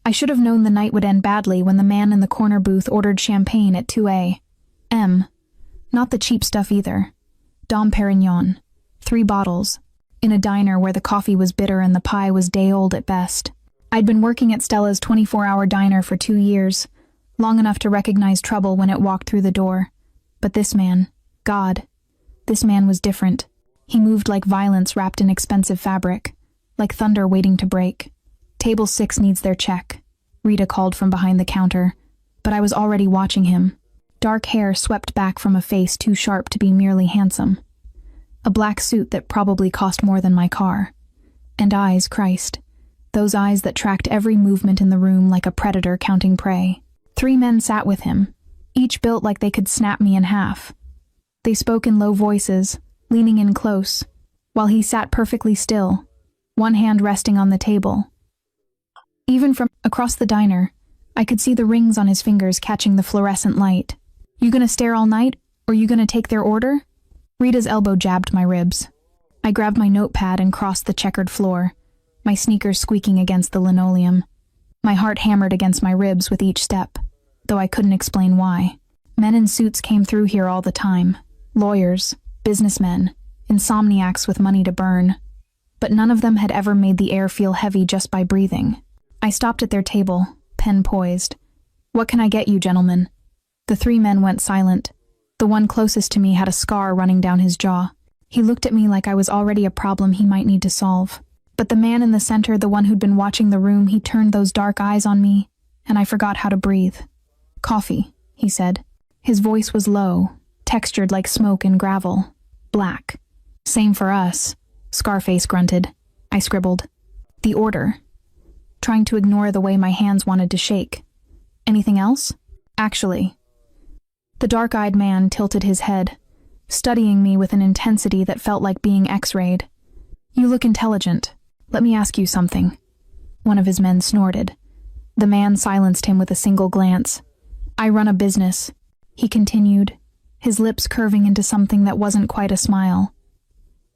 I should have known the night would end badly when the man in the corner booth ordered champagne at 2 a.m. Not the cheap stuff either. Dom Perignon. 3 bottles. In a diner where the coffee was bitter and the pie was day-old at best. I'd been working at Stella's 24-hour diner for 2 years, long enough to recognize trouble when it walked through the door. But this man, God, this man was different. He moved like violence wrapped in expensive fabric, like thunder waiting to break. Table 6 needs their check, Rita called from behind the counter, but I was already watching him. Dark hair swept back from a face too sharp to be merely handsome. A black suit that probably cost more than my car. And eyes, Christ. Those eyes that tracked every movement in the room like a predator counting prey. 3 men sat with him, each built like they could snap me in half. They spoke in low voices, leaning in close, while he sat perfectly still, one hand resting on the table. Even from across the diner, I could see the rings on his fingers catching the fluorescent light. You gonna stare all night, or you gonna take their order? Rita's elbow jabbed my ribs. I grabbed my notepad and crossed the checkered floor, my sneakers squeaking against the linoleum. My heart hammered against my ribs with each step, though I couldn't explain why. Men in suits came through here all the time. Lawyers, businessmen, insomniacs with money to burn. But none of them had ever made the air feel heavy just by breathing. I stopped at their table, pen poised. "What can I get you, gentlemen?" The 3 men went silent. The one closest to me had a scar running down his jaw. He looked at me like I was already a problem he might need to solve. But the man in the center, the one who'd been watching the room, he turned those dark eyes on me, and I forgot how to breathe. "Coffee," he said. His voice was low, textured like smoke and gravel. "Black." "Same for us," Scarface grunted. I scribbled. "The order," trying to ignore the way my hands wanted to shake. "Anything else?" "Actually." The dark-eyed man tilted his head, studying me with an intensity that felt like being X-rayed. "You look intelligent. Let me ask you something." One of his men snorted. The man silenced him with a single glance. "I run a business," he continued, his lips curving into something that wasn't quite a smile.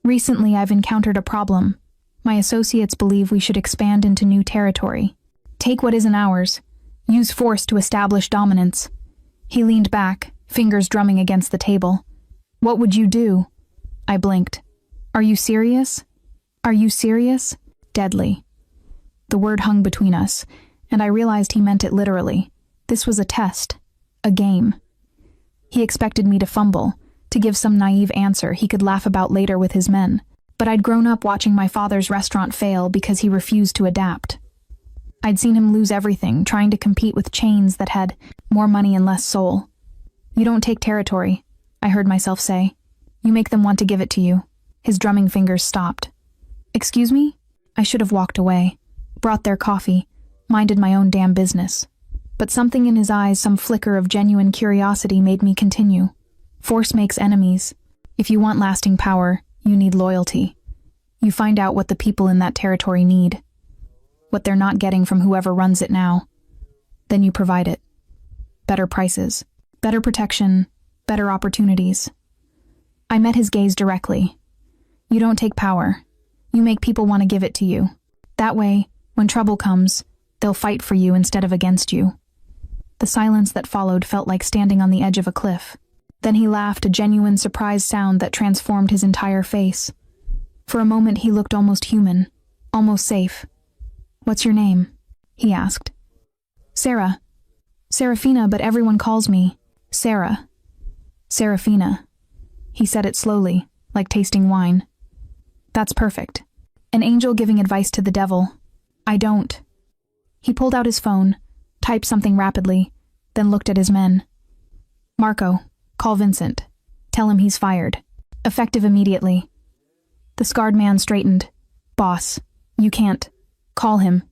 "Recently I've encountered a problem. My associates believe we should expand into new territory. Take what isn't ours. Use force to establish dominance." He leaned back, fingers drumming against the table. "What would you do?" I blinked. "Are you serious? Are you serious?" "Deadly." The word hung between us, and I realized he meant it literally. This was a test. A game. He expected me to fumble, to give some naive answer he could laugh about later with his men. But I'd grown up watching my father's restaurant fail because he refused to adapt. I'd seen him lose everything, trying to compete with chains that had more money and less soul. "You don't take territory," I heard myself say. "You make them want to give it to you." His drumming fingers stopped. "Excuse me?" I should have walked away, brought their coffee, minded my own damn business. But something in his eyes, some flicker of genuine curiosity, made me continue. "Force makes enemies. If you want lasting power, you need loyalty. You find out what the people in that territory need, what they're not getting from whoever runs it now. Then you provide it. Better prices, better protection, better opportunities." I met his gaze directly. "You don't take power. You make people want to give it to you. That way, when trouble comes, they'll fight for you instead of against you." The silence that followed felt like standing on the edge of a cliff. Then he laughed, a genuine surprised sound that transformed his entire face. For a moment he looked almost human, almost safe. "What's your name?" he asked. "Sarah. Serafina, but everyone calls me Sarah." "Serafina." He said it slowly, like tasting wine. "That's perfect. An angel giving advice to the devil. I don't." He pulled out his phone, typed something rapidly, then looked at his men. "Marco, call Vincent. Tell him he's fired. Effective immediately." The scarred man straightened. "Boss, you can't. Call him.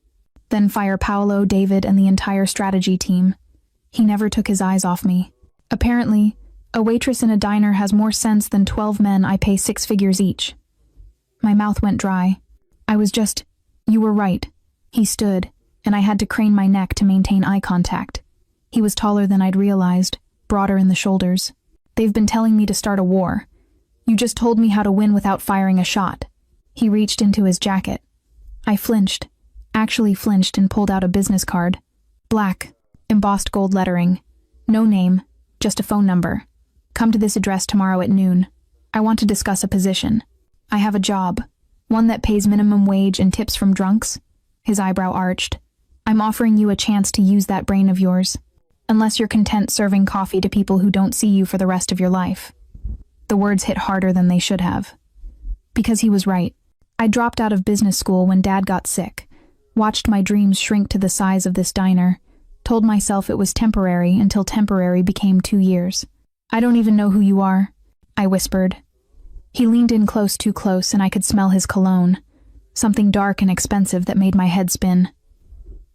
Then fire Paolo, David, and the entire strategy team." He never took his eyes off me. Apparently, a waitress in a diner has more sense than 12 men I pay 6 figures each. My mouth went dry. I was just, "You were right." He stood, and I had to crane my neck to maintain eye contact. He was taller than I'd realized, broader in the shoulders. "They've been telling me to start a war. You just told me how to win without firing a shot." He reached into his jacket. I flinched. actually flinched and pulled out a business card. Black, embossed gold lettering. No name, just a phone number. Come to this address tomorrow at noon. I want to discuss a position. I have a job. One that pays minimum wage and tips from drunks. His eyebrow arched. I'm offering you a chance to use that brain of yours. Unless you're content serving coffee to people who don't see you for the rest of your life. The words hit harder than they should have. Because he was right. I dropped out of business school when Dad got sick. Watched my dreams shrink to the size of this diner. Told myself it was temporary until temporary became 2 years. I don't even know who you are, I whispered. He leaned in too close, and I could smell his cologne. Something dark and expensive that made my head spin.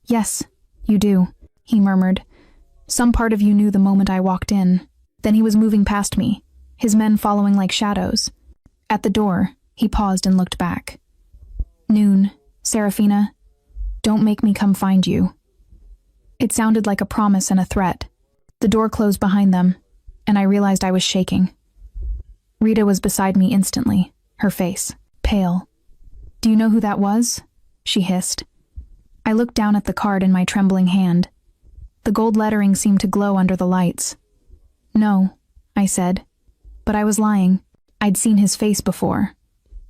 Yes, you do, he murmured. Some part of you knew the moment I walked in. Then he was moving past me, his men following like shadows. At the door, he paused and looked back. Noon, Serafina. Don't make me come find you. It sounded like a promise and a threat. The door closed behind them, and I realized I was shaking. Rita was beside me instantly, her face pale. Do you know who that was? She hissed. I looked down at the card in my trembling hand. The gold lettering seemed to glow under the lights. No, I said. But I was lying. I'd seen his face before.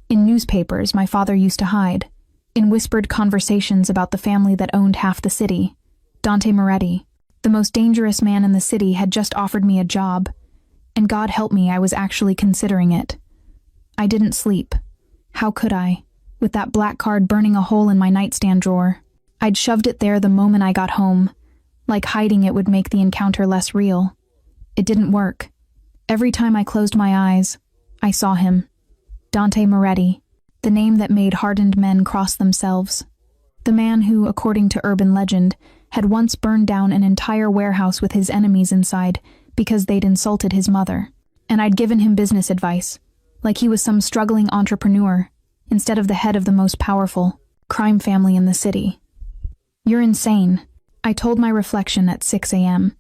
In newspapers my father used to hide. In whispered conversations about the family that owned half the city. Dante Moretti, the most dangerous man in the city, had just offered me a job. And God help me, I was actually considering it. I didn't sleep. How could I? With that black card burning a hole in my nightstand drawer. I'd shoved it there the moment I got home. Like hiding it would make the encounter less real. It didn't work. Every time I closed my eyes, I saw him. Dante Moretti, the name that made hardened men cross themselves. The man who, according to urban legend, had once burned down an entire warehouse with his enemies inside because they'd insulted his mother. And I'd given him business advice, like he was some struggling entrepreneur, instead of the head of the most powerful crime family in the city. You're insane, I told my reflection at 6 a.m.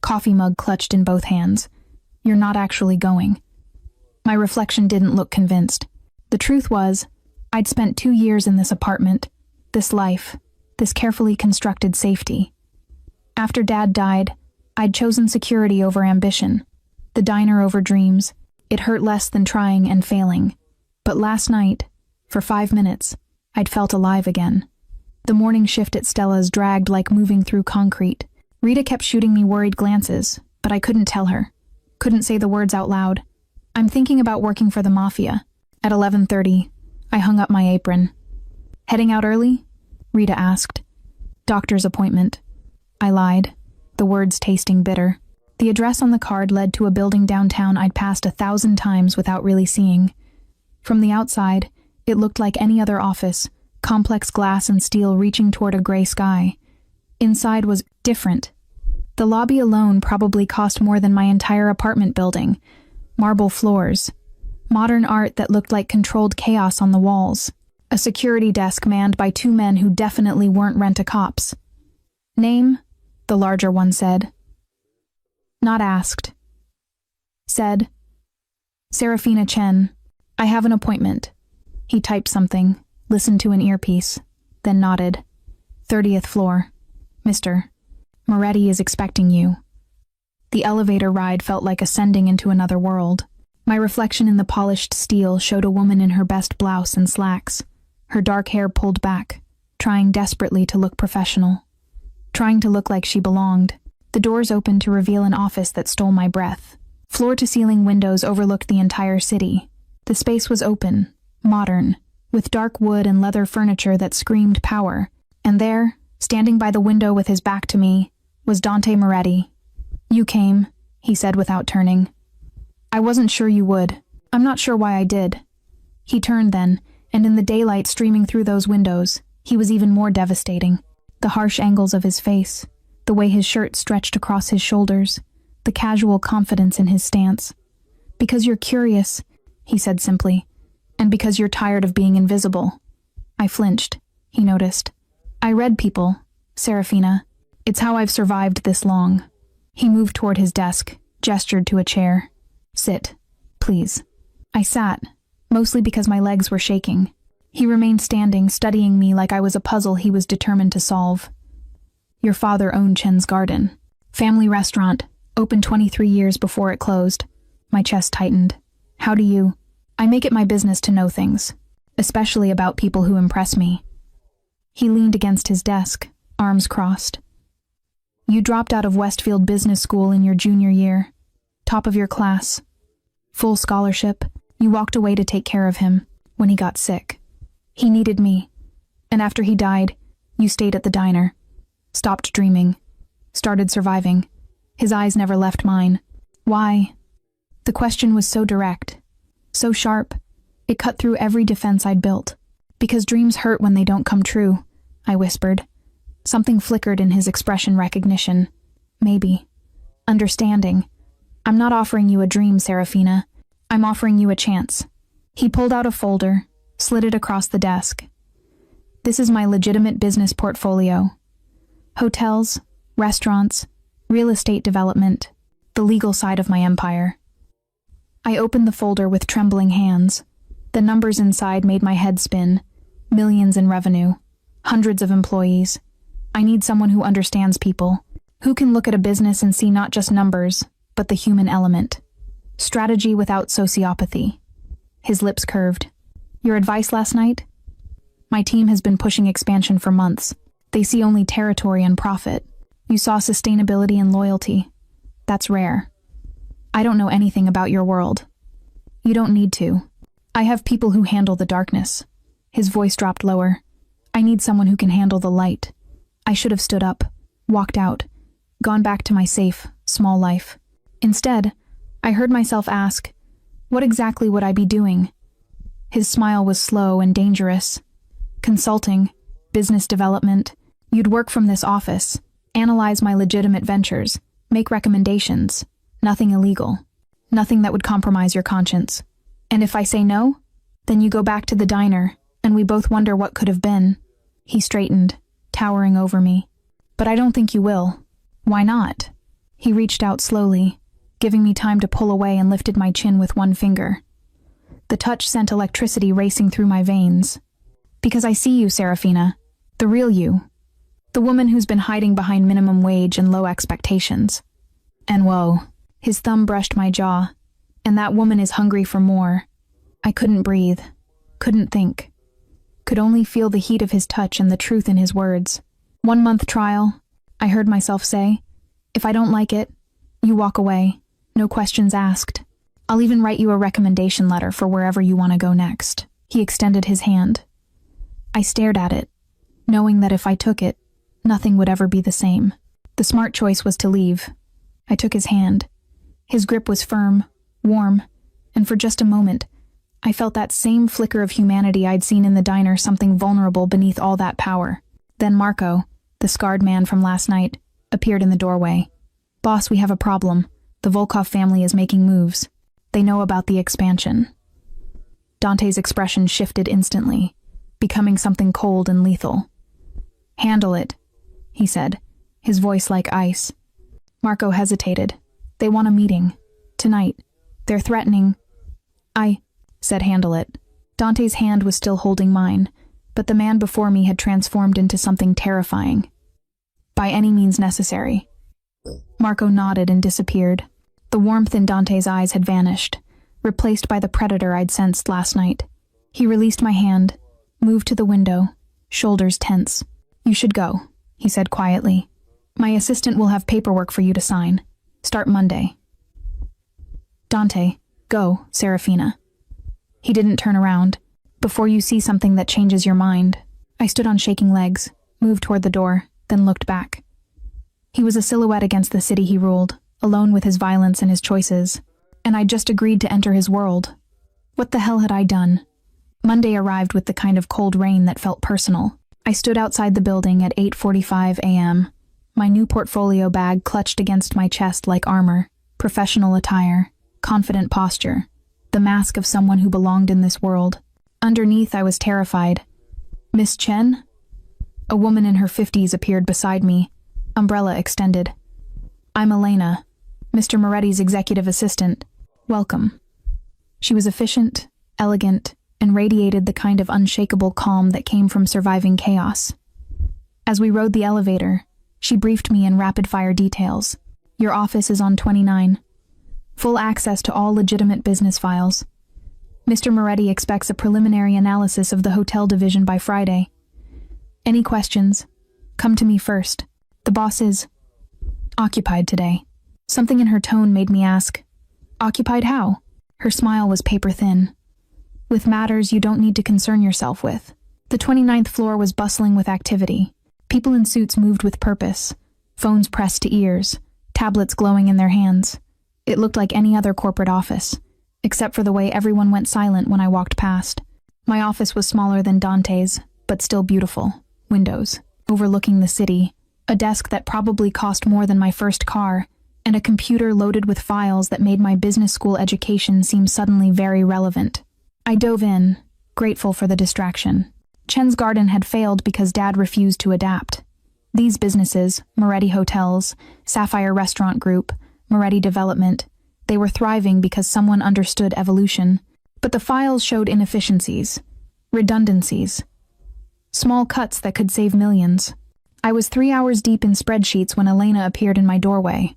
Coffee mug clutched in both hands. You're not actually going. My reflection didn't look convinced. The truth was, I'd spent 2 years in this apartment, this life, this carefully constructed safety. After Dad died, I'd chosen security over ambition, the diner over dreams. It hurt less than trying and failing. But last night, for 5 minutes, I'd felt alive again. The morning shift at Stella's dragged like moving through concrete. Rita kept shooting me worried glances, but I couldn't tell her. Couldn't say the words out loud. I'm thinking about working for the Mafia. At 11:30, I hung up my apron. Heading out early? Rita asked. Doctor's appointment. I lied, the words tasting bitter. The address on the card led to a building downtown I'd passed 1,000 times without really seeing. From the outside, it looked like any other office, complex glass and steel reaching toward a gray sky. Inside was different. The lobby alone probably cost more than my entire apartment building. Marble floors. Modern art that looked like controlled chaos on the walls. A security desk manned by 2 men who definitely weren't rent-a-cops. Name? The larger one said. Not asked. Said. Serafina Chen. I have an appointment. He typed something, listened to an earpiece, then nodded. 30th floor. Mr. Moretti is expecting you. The elevator ride felt like ascending into another world. My reflection in the polished steel showed a woman in her best blouse and slacks, her dark hair pulled back, trying desperately to look professional. Trying to look like she belonged. The doors opened to reveal an office that stole my breath. Floor-to-ceiling windows overlooked the entire city. The space was open, modern, with dark wood and leather furniture that screamed power. And there, standing by the window with his back to me, was Dante Moretti. You came, he said without turning. I wasn't sure you would. I'm not sure why I did. He turned then, and in the daylight streaming through those windows, he was even more devastating. The harsh angles of his face, the way his shirt stretched across his shoulders, the casual confidence in his stance. Because you're curious, he said simply, and because you're tired of being invisible. I flinched, he noticed. I read people, Serafina. It's how I've survived this long. He moved toward his desk, gestured to a chair. Sit, please. I sat, mostly because my legs were shaking. He remained standing, studying me like I was a puzzle he was determined to solve. Your father owned Chen's Garden. Family restaurant, opened 23 years before it closed. My chest tightened. How do you? I make it my business to know things, especially about people who impress me. He leaned against his desk, arms crossed. You dropped out of Westfield Business School in your junior year. Top of your class. Full scholarship. You walked away to take care of him when he got sick. He needed me. And after he died, you stayed at the diner. Stopped dreaming. Started surviving. His eyes never left mine. Why? The question was so direct, so sharp. It cut through every defense I'd built. Because dreams hurt when they don't come true, I whispered. Something flickered in his expression. Recognition. Maybe. Understanding. I'm not offering you a dream, Serafina. I'm offering you a chance. He pulled out a folder, slid it across the desk. This is my legitimate business portfolio. Hotels, restaurants, real estate development, the legal side of my empire. I opened the folder with trembling hands. The numbers inside made my head spin. Millions in revenue. Hundreds of employees. I need someone who understands people, who can look at a business and see not just numbers, but the human element. Strategy without sociopathy. His lips curved. Your advice last night? My team has been pushing expansion for months. They see only territory and profit. You saw sustainability and loyalty. That's rare. I don't know anything about your world. You don't need to. I have people who handle the darkness. His voice dropped lower. I need someone who can handle the light. I should have stood up, walked out, gone back to my safe, small life. Instead, I heard myself ask, what exactly would I be doing? His smile was slow and dangerous. Consulting, business development. You'd work from this office, analyze my legitimate ventures, make recommendations. Nothing illegal. Nothing that would compromise your conscience. And if I say no, then you go back to the diner, and we both wonder what could have been. He straightened, towering over me. But I don't think you will. Why not? He reached out slowly, giving me time to pull away, and lifted my chin with one finger. The touch sent electricity racing through my veins. Because I see you, Serafina. The real you. The woman who's been hiding behind minimum wage and low expectations. And whoa, his thumb brushed my jaw. And that woman is hungry for more. I couldn't breathe. Couldn't think. Could only feel the heat of his touch and the truth in his words. 1 month trial, I heard myself say. If I don't like it, you walk away. No questions asked. I'll even write you a recommendation letter for wherever you want to go next. He extended his hand. I stared at it, knowing that if I took it, nothing would ever be the same. The smart choice was to leave. I took his hand. His grip was firm, warm, and for just a moment, I felt that same flicker of humanity I'd seen in the diner, something vulnerable beneath all that power. Then Marco, the scarred man from last night, appeared in the doorway. Boss, we have a problem. The Volkov family is making moves. They know about the expansion. Dante's expression shifted instantly, becoming something cold and lethal. Handle it, he said, his voice like ice. Marco hesitated. They want a meeting. Tonight. They're threatening. I said handle it. Dante's hand was still holding mine, but the man before me had transformed into something terrifying. By any means necessary. Marco nodded and disappeared. The warmth in Dante's eyes had vanished, replaced by the predator I'd sensed last night. He released my hand, moved to the window, shoulders tense. You should go, he said quietly. My assistant will have paperwork for you to sign. Start Monday. Dante, go, Serafina. He didn't turn around. Before you see something that changes your mind. I stood on shaking legs, moved toward the door, then looked back. He was a silhouette against the city he ruled, alone with his violence and his choices, and I'd just agreed to enter his world. What the hell had I done? Monday arrived with the kind of cold rain that felt personal. I stood outside the building at 8:45 a.m., my new portfolio bag clutched against my chest like armor, professional attire, confident posture, the mask of someone who belonged in this world. Underneath, I was terrified. Miss Chen? A woman in her 50s appeared beside me, umbrella extended. I'm Elena, Mr. Moretti's executive assistant. Welcome. She was efficient, elegant, and radiated the kind of unshakable calm that came from surviving chaos. As we rode the elevator, she briefed me in rapid-fire details. Your office is on 29. Full access to all legitimate business files. Mr. Moretti expects a preliminary analysis of the hotel division by Friday. Any questions? Come to me first. The boss is occupied today. Something in her tone made me ask, occupied how? Her smile was paper-thin. With matters you don't need to concern yourself with. The 29th floor was bustling with activity. People in suits moved with purpose, phones pressed to ears, tablets glowing in their hands. It looked like any other corporate office, except for the way everyone went silent when I walked past. My office was smaller than Dante's, but still beautiful. Windows, overlooking the city, a desk that probably cost more than my first car, and a computer loaded with files that made my business school education seem suddenly very relevant. I dove in, grateful for the distraction. Chen's garden had failed because Dad refused to adapt. These businesses, Moretti Hotels, Sapphire Restaurant Group, Moretti Development, they were thriving because someone understood evolution. But the files showed inefficiencies, redundancies, small cuts that could save millions. I was 3 hours deep in spreadsheets when Elena appeared in my doorway.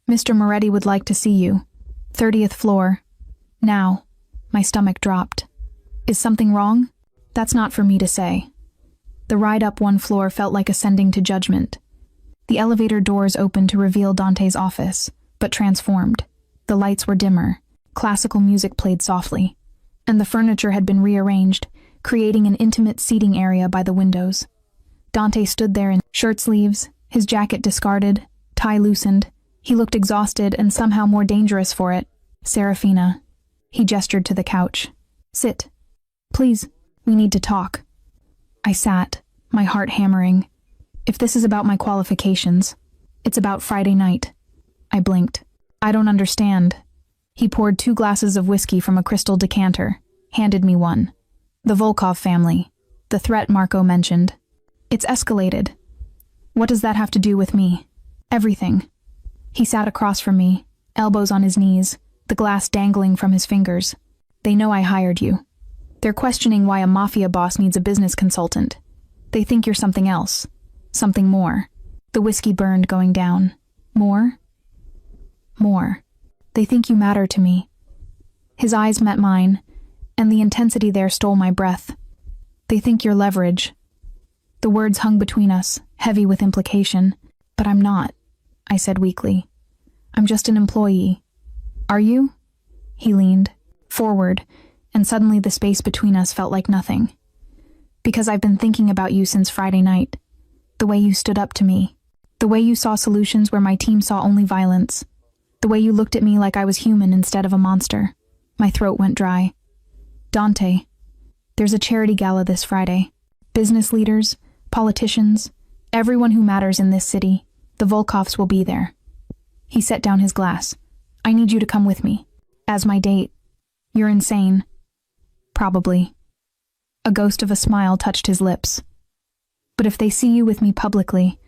Mr. Moretti would like to see you. 30th floor. Now. My stomach dropped. Is something wrong? That's not for me to say. The ride up one floor felt like ascending to judgment. The elevator doors opened to reveal Dante's office, but transformed. The lights were dimmer, classical music played softly, and the furniture had been rearranged, creating an intimate seating area by the windows. Dante stood there in shirt sleeves, his jacket discarded, tie loosened. He looked exhausted and somehow more dangerous for it. Serafina. He gestured to the couch. Sit. Please. We need to talk. I sat, my heart hammering. If this is about my qualifications, it's about Friday night. I blinked. I don't understand. He poured 2 glasses of whiskey from a crystal decanter, handed me one. The Volkov family. The threat Marco mentioned. It's escalated. What does that have to do with me? Everything. He sat across from me, elbows on his knees, the glass dangling from his fingers. They know I hired you. They're questioning why a Mafia boss needs a business consultant. They think you're something else. Something more. The whiskey burned going down. More? More. They think you matter to me. His eyes met mine, and the intensity there stole my breath. They think you're leverage. The words hung between us, heavy with implication. But I'm not, I said weakly. I'm just an employee. Are you? He leaned forward, and suddenly the space between us felt like nothing. Because I've been thinking about you since Friday night. The way you stood up to me. The way you saw solutions where my team saw only violence. The way you looked at me like I was human instead of a monster. My throat went dry. Dante, there's a charity gala this Friday. Business leaders, politicians, everyone who matters in this city. The Volkovs will be there. He set down his glass. I need you to come with me. As my date. You're insane. Probably. A ghost of a smile touched his lips. But if they see you with me publicly,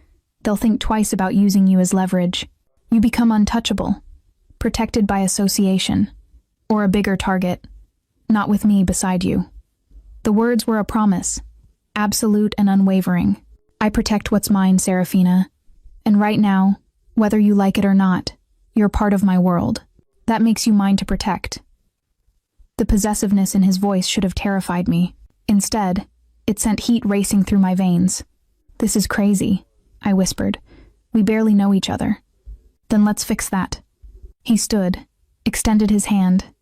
they'll think twice about using you as leverage. You become untouchable, protected by association, or a bigger target, not with me beside you. The words were a promise, absolute and unwavering. I protect what's mine, Serafina, and right now, whether you like it or not, you're part of my world. That makes you mine to protect. The possessiveness in his voice should have terrified me. Instead, it sent heat racing through my veins. This is crazy, I whispered. We barely know each other. Then let's fix that. He stood, extended his hand.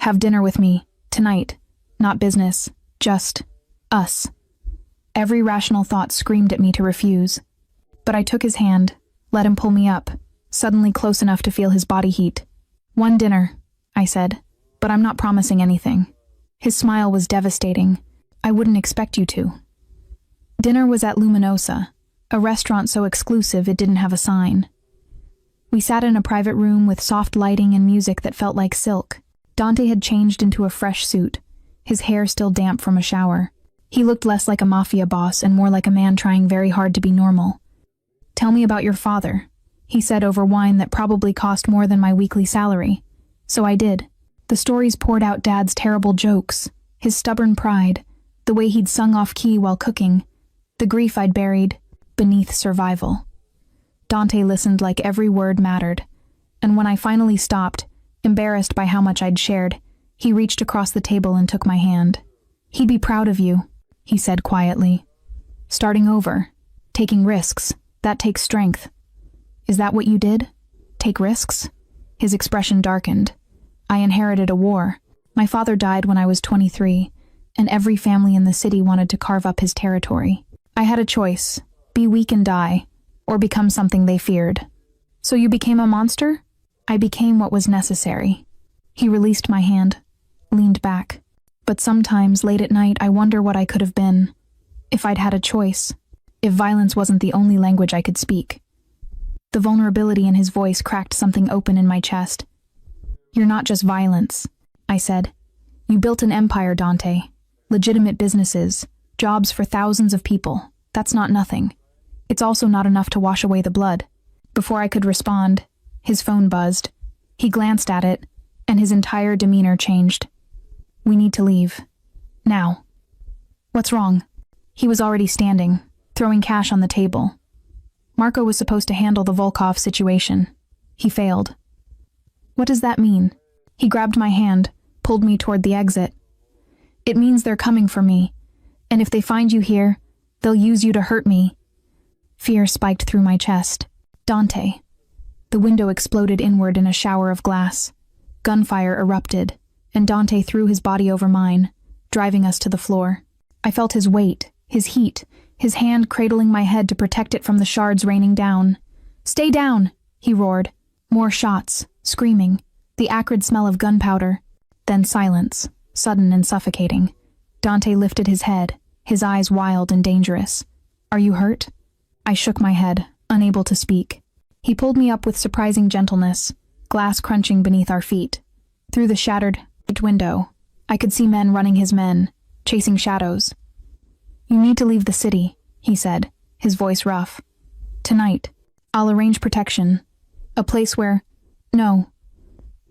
Have dinner with me, tonight. Not business, just us. Every rational thought screamed at me to refuse. But I took his hand, let him pull me up, suddenly close enough to feel his body heat. One dinner, I said, but I'm not promising anything. His smile was devastating. I wouldn't expect you to. Dinner was at Luminosa, a restaurant so exclusive it didn't have a sign. We sat in a private room with soft lighting and music that felt like silk. Dante had changed into a fresh suit, his hair still damp from a shower. He looked less like a mafia boss and more like a man trying very hard to be normal. Tell me about your father, he said over wine that probably cost more than my weekly salary. So I did. The stories poured out Dad's terrible jokes, His stubborn pride, the way he'd sung off key while cooking, the grief I'd buried beneath survival. Dante listened like every word mattered, and when I finally stopped, embarrassed by how much I'd shared, he reached across the table and took my hand. "He'd be proud of you," he said quietly. "Starting over, taking risks, that takes strength. Is that what you did? Take risks?" His expression darkened. "I inherited a war. My father died when I was 23, and every family in the city wanted to carve up his territory. I had a choice, be weak and die, or become something they feared. So you became a monster?" "I became what was necessary." He released my hand, leaned back. "But sometimes, late at night, I wonder what I could have been. If I'd had a choice. If violence wasn't the only language I could speak." The vulnerability in his voice cracked something open in my chest. "You're not just violence," I said. "You built an empire, Dante. Legitimate businesses, jobs for thousands of people. That's not nothing. It's also not enough to wash away the blood." Before I could respond, his phone buzzed. He glanced at it, and his entire demeanor changed. "We need to leave. Now." "What's wrong?" He was already standing, throwing cash on the table. "Marco was supposed to handle the Volkov situation. He failed." "What does that mean?" He grabbed my hand, pulled me toward the exit. "It means they're coming for me, and if they find you here, they'll use you to hurt me." Fear spiked through my chest. "Dante." The window exploded inward in a shower of glass. Gunfire erupted, and Dante threw his body over mine, driving us to the floor. I felt his weight, his heat, his hand cradling my head to protect it from the shards raining down. "Stay down!" he roared. More shots, screaming, the acrid smell of gunpowder. Then silence, sudden and suffocating. Dante lifted his head, his eyes wild and dangerous. "Are you hurt?" I shook my head, unable to speak. He pulled me up with surprising gentleness, glass crunching beneath our feet. Through the shattered window, I could see men running his men, chasing shadows. "You need to leave the city," he said, his voice rough. "Tonight. I'll arrange protection. A place where—" "No."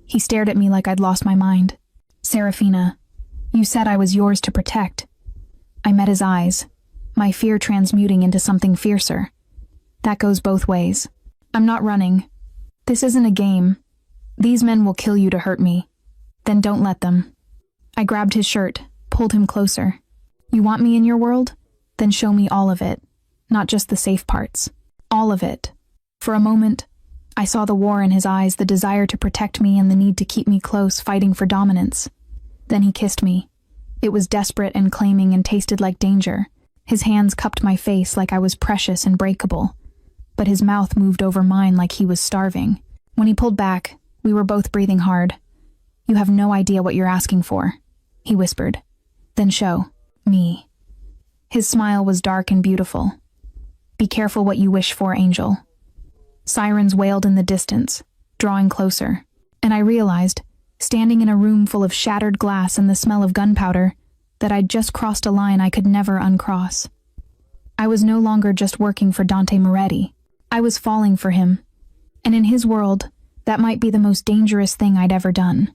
He stared at me like I'd lost my mind. "Serafina, you said I was yours to protect." I met his eyes, my fear transmuting into something fiercer. "That goes both ways. I'm not running. This isn't a game. These men will kill you to hurt me. Then don't let them." I grabbed his shirt, pulled him closer. "You want me in your world? Then show me all of it. Not just the safe parts. All of it." For a moment, I saw the war in his eyes, the desire to protect me and the need to keep me close, fighting for dominance. Then he kissed me. It was desperate and claiming and tasted like danger. His hands cupped my face like I was precious and breakable. But his mouth moved over mine like he was starving. When he pulled back, we were both breathing hard. "You have no idea what you're asking for," he whispered. "Then show me." His smile was dark and beautiful. "Be careful what you wish for, Angel." Sirens wailed in the distance, drawing closer, and I realized, standing in a room full of shattered glass and the smell of gunpowder, that I'd just crossed a line I could never uncross. I was no longer just working for Dante Moretti. I was falling for him, and in his world, that might be the most dangerous thing I'd ever done.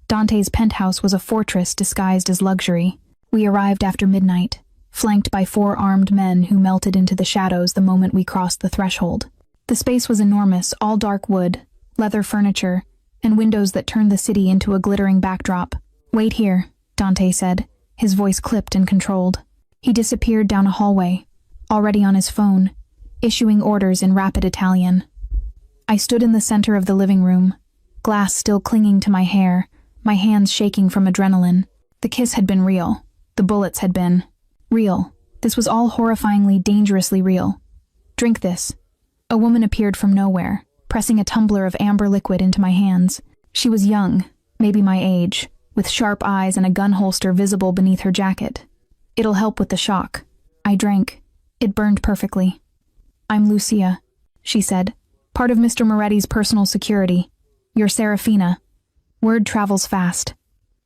Dante's penthouse was a fortress disguised as luxury. We arrived after midnight, flanked by 4 armed men who melted into the shadows the moment we crossed the threshold. The space was enormous, all dark wood, leather furniture, and windows that turned the city into a glittering backdrop. "Wait here," Dante said, his voice clipped and controlled. He disappeared down a hallway, already on his phone, issuing orders in rapid Italian. I stood in the center of the living room, glass still clinging to my hair, my hands shaking from adrenaline. The kiss had been real. The bullets had been real. This was all horrifyingly, dangerously real. "Drink this." A woman appeared from nowhere, pressing a tumbler of amber liquid into my hands. She was young, maybe my age, with sharp eyes and a gun holster visible beneath her jacket. "It'll help with the shock." I drank. It burned perfectly. "I'm Lucia," she said, "part of Mr. Moretti's personal security. You're Serafina. Word travels fast."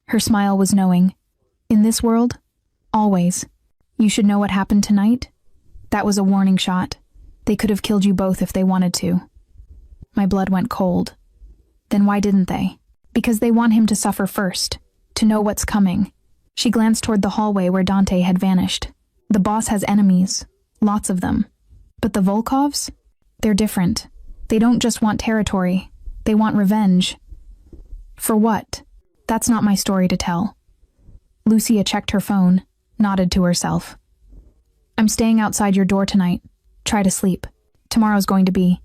Her smile was knowing. "In this world? Always. You should know what happened tonight? That was a warning shot. They could have killed you both if they wanted to." My blood went cold. Then why didn't they? Because they want him to suffer first, to know what's coming. She glanced toward the hallway where Dante had vanished. The boss has enemies. Lots of them. But the Volkovs? They're different. They don't just want territory. They want revenge. For what? That's not my story to tell. Lucia checked her phone, nodded to herself. I'm staying outside your door tonight. Try to sleep. Tomorrow's going to be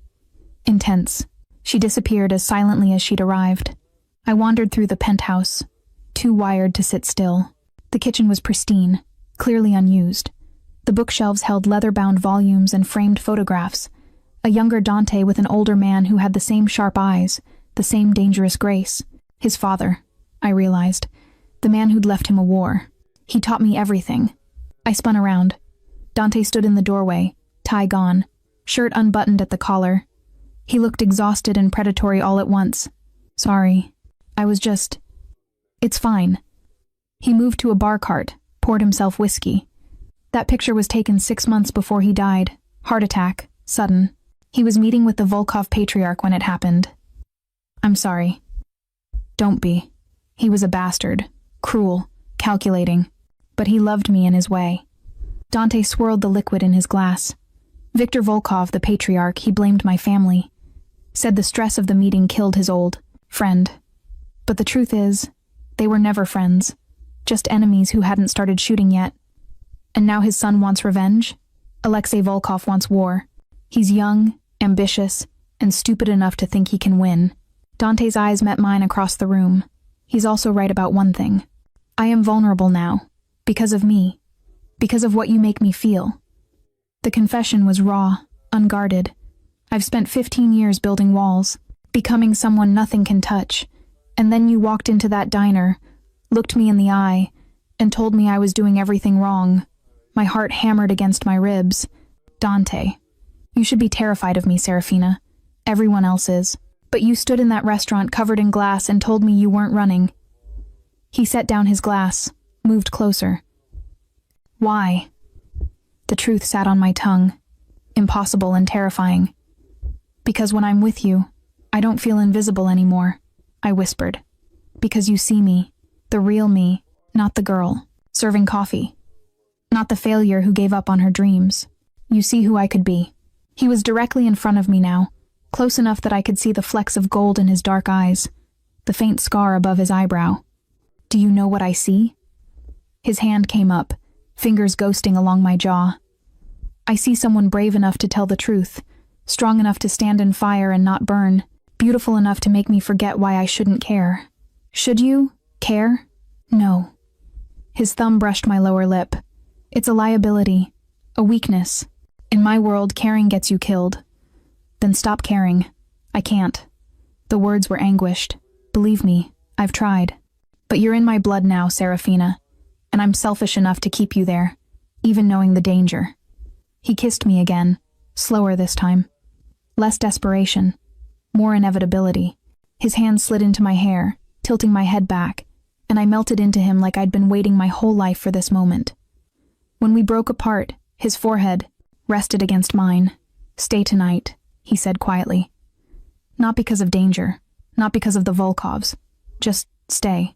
intense. She disappeared as silently as she'd arrived. I wandered through the penthouse, too wired to sit still. The kitchen was pristine, clearly unused. The bookshelves held leather-bound volumes and framed photographs. A younger Dante with an older man who had the same sharp eyes, the same dangerous grace. His father, I realized. The man who'd left him a war. He taught me everything. I spun around. Dante stood in the doorway, tie gone, shirt unbuttoned at the collar. He looked exhausted and predatory all at once. Sorry. I was just... It's fine. He moved to a bar cart, poured himself whiskey. That picture was taken 6 months before he died. Heart attack. Sudden. He was meeting with the Volkov patriarch when it happened. I'm sorry. Don't be. He was a bastard. Cruel. Calculating. But he loved me in his way. Dante swirled the liquid in his glass. Viktor Volkov, the patriarch, he blamed my family. Said the stress of the meeting killed his old friend. But the truth is, they were never friends. Just enemies who hadn't started shooting yet. And now his son wants revenge? Alexei Volkov wants war. He's young, ambitious, and stupid enough to think he can win. Dante's eyes met mine across the room. He's also right about one thing. I am vulnerable now. Because of me. Because of what you make me feel. The confession was raw, unguarded. I've spent 15 years building walls, becoming someone nothing can touch. And then you walked into that diner, looked me in the eye, and told me I was doing everything wrong. My heart hammered against my ribs. Dante. You should be terrified of me, Serafina. Everyone else is. But you stood in that restaurant covered in glass and told me you weren't running. He set down his glass, moved closer. Why? The truth sat on my tongue. Impossible and terrifying. Because when I'm with you, I don't feel invisible anymore, I whispered. Because you see me, the real me, not the girl, serving coffee. Not the failure who gave up on her dreams. You see who I could be. He was directly in front of me now, close enough that I could see the flecks of gold in his dark eyes, the faint scar above his eyebrow. Do you know what I see? His hand came up, fingers ghosting along my jaw. I see someone brave enough to tell the truth, strong enough to stand in fire and not burn, beautiful enough to make me forget why I shouldn't care. Should you care? No. His thumb brushed my lower lip. It's a liability, a weakness. In my world, caring gets you killed. Then stop caring. I can't. The words were anguished. Believe me, I've tried. But you're in my blood now, Serafina, and I'm selfish enough to keep you there, even knowing the danger. He kissed me again, slower this time. Less desperation, more inevitability. His hand slid into my hair, tilting my head back, and I melted into him like I'd been waiting my whole life for this moment. When we broke apart, his forehead rested against mine. Stay tonight, he said quietly. Not because of danger, not because of the Volkovs. Just stay.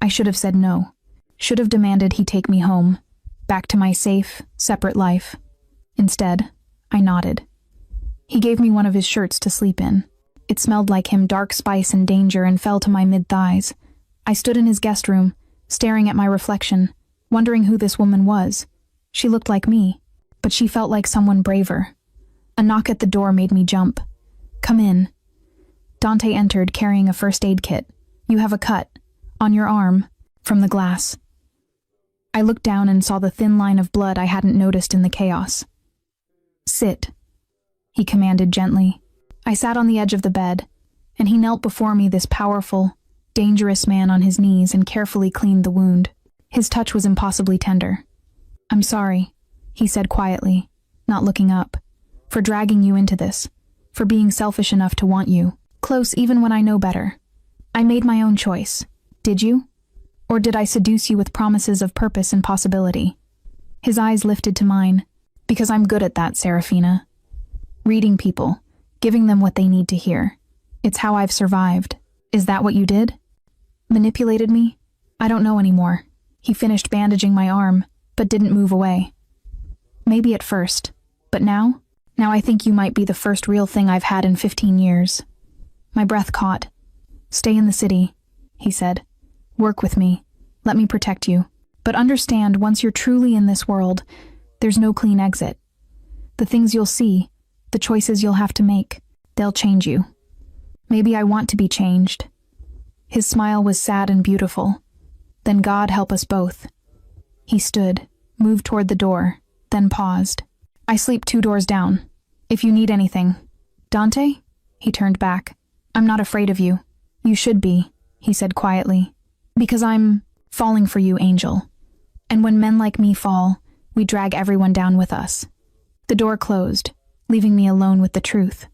I should have said no. Should have demanded he take me home, back to my safe, separate life. Instead, I nodded. He gave me one of his shirts to sleep in. It smelled like him, dark spice and danger, and fell to my mid-thighs. I stood in his guest room, staring at my reflection, wondering who this woman was. She looked like me, but she felt like someone braver. A knock at the door made me jump. Come in. Dante entered carrying a first aid kit. You have a cut. On your arm. From the glass. I looked down and saw the thin line of blood I hadn't noticed in the chaos. Sit, he commanded gently. I sat on the edge of the bed, and he knelt before me, this powerful, dangerous man on his knees, and carefully cleaned the wound. His touch was impossibly tender. I'm sorry, he said quietly, not looking up, for dragging you into this, for being selfish enough to want you, close even when I know better. I made my own choice. Did you? Or did I seduce you with promises of purpose and possibility? His eyes lifted to mine, because I'm good at that, Serafina. Reading people, giving them what they need to hear. It's how I've survived. Is that what you did? Manipulated me? I don't know anymore. He finished bandaging my arm, but didn't move away. Maybe at first, but now? Now I think you might be the first real thing I've had in 15 years. My breath caught. Stay in the city, he said. Work with me. Let me protect you. But understand, once you're truly in this world, there's no clean exit. The things you'll see, the choices you'll have to make, they'll change you. Maybe I want to be changed. His smile was sad and beautiful. Then God help us both. He stood, moved toward the door, then paused. I sleep 2 doors down. If you need anything. Dante? He turned back. I'm not afraid of you. You should be, he said quietly. Because I'm falling for you, Angel. And when men like me fall, we drag everyone down with us. The door closed, leaving me alone with the truth.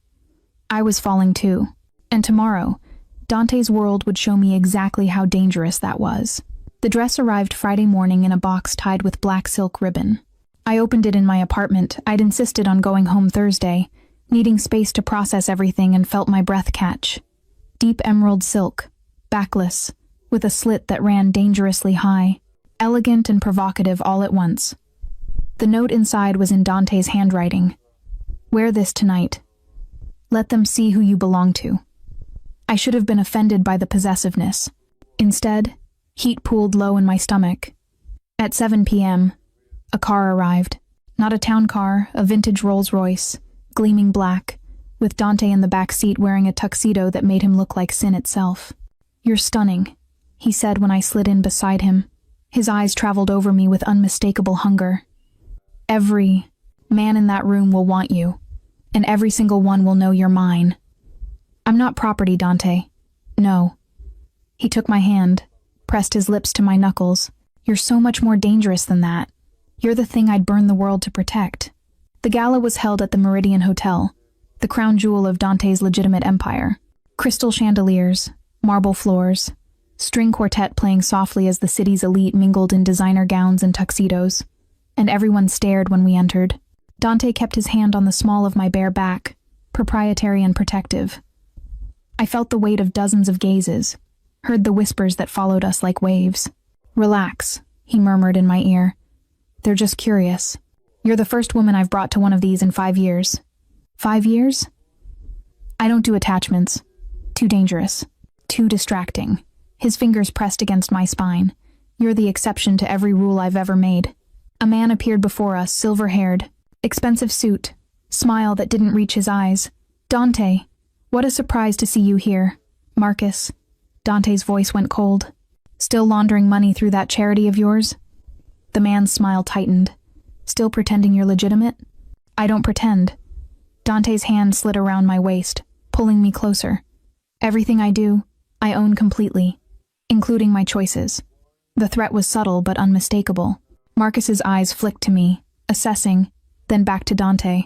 I was falling too. And tomorrow, Dante's world would show me exactly how dangerous that was. The dress arrived Friday morning in a box tied with black silk ribbon. I opened it in my apartment. I'd insisted on going home Thursday, needing space to process everything, and felt my breath catch. Deep emerald silk, backless, with a slit that ran dangerously high, elegant and provocative all at once. The note inside was in Dante's handwriting. Wear this tonight. Let them see who you belong to. I should have been offended by the possessiveness. Instead, heat pooled low in my stomach. At 7 p.m., a car arrived. Not a town car, a vintage Rolls-Royce, gleaming black, with Dante in the back seat wearing a tuxedo that made him look like sin itself. You're stunning, he said when I slid in beside him. His eyes traveled over me with unmistakable hunger. Every man in that room will want you, and every single one will know you're mine. I'm not property, Dante. No. He took my hand, pressed his lips to my knuckles. You're so much more dangerous than that. You're the thing I'd burn the world to protect. The gala was held at the Meridian Hotel, the crown jewel of Dante's legitimate empire. Crystal chandeliers, marble floors, string quartet playing softly as the city's elite mingled in designer gowns and tuxedos, and everyone stared when we entered. Dante kept his hand on the small of my bare back, proprietary and protective. I felt the weight of dozens of gazes, heard the whispers that followed us like waves. Relax, he murmured in my ear. They're just curious. You're the first woman I've brought to one of these in 5 years. 5 years? I don't do attachments. Too dangerous. Too distracting. His fingers pressed against my spine. You're the exception to every rule I've ever made. A man appeared before us, silver-haired, expensive suit, smile that didn't reach his eyes. Dante, what a surprise to see you here. Marcus. Dante's voice went cold. Still laundering money through that charity of yours? The man's smile tightened. Still pretending you're legitimate? I don't pretend. Dante's hand slid around my waist, pulling me closer. Everything I do, I own completely, including my choices. The threat was subtle but unmistakable. Marcus's eyes flicked to me, assessing, then back to Dante.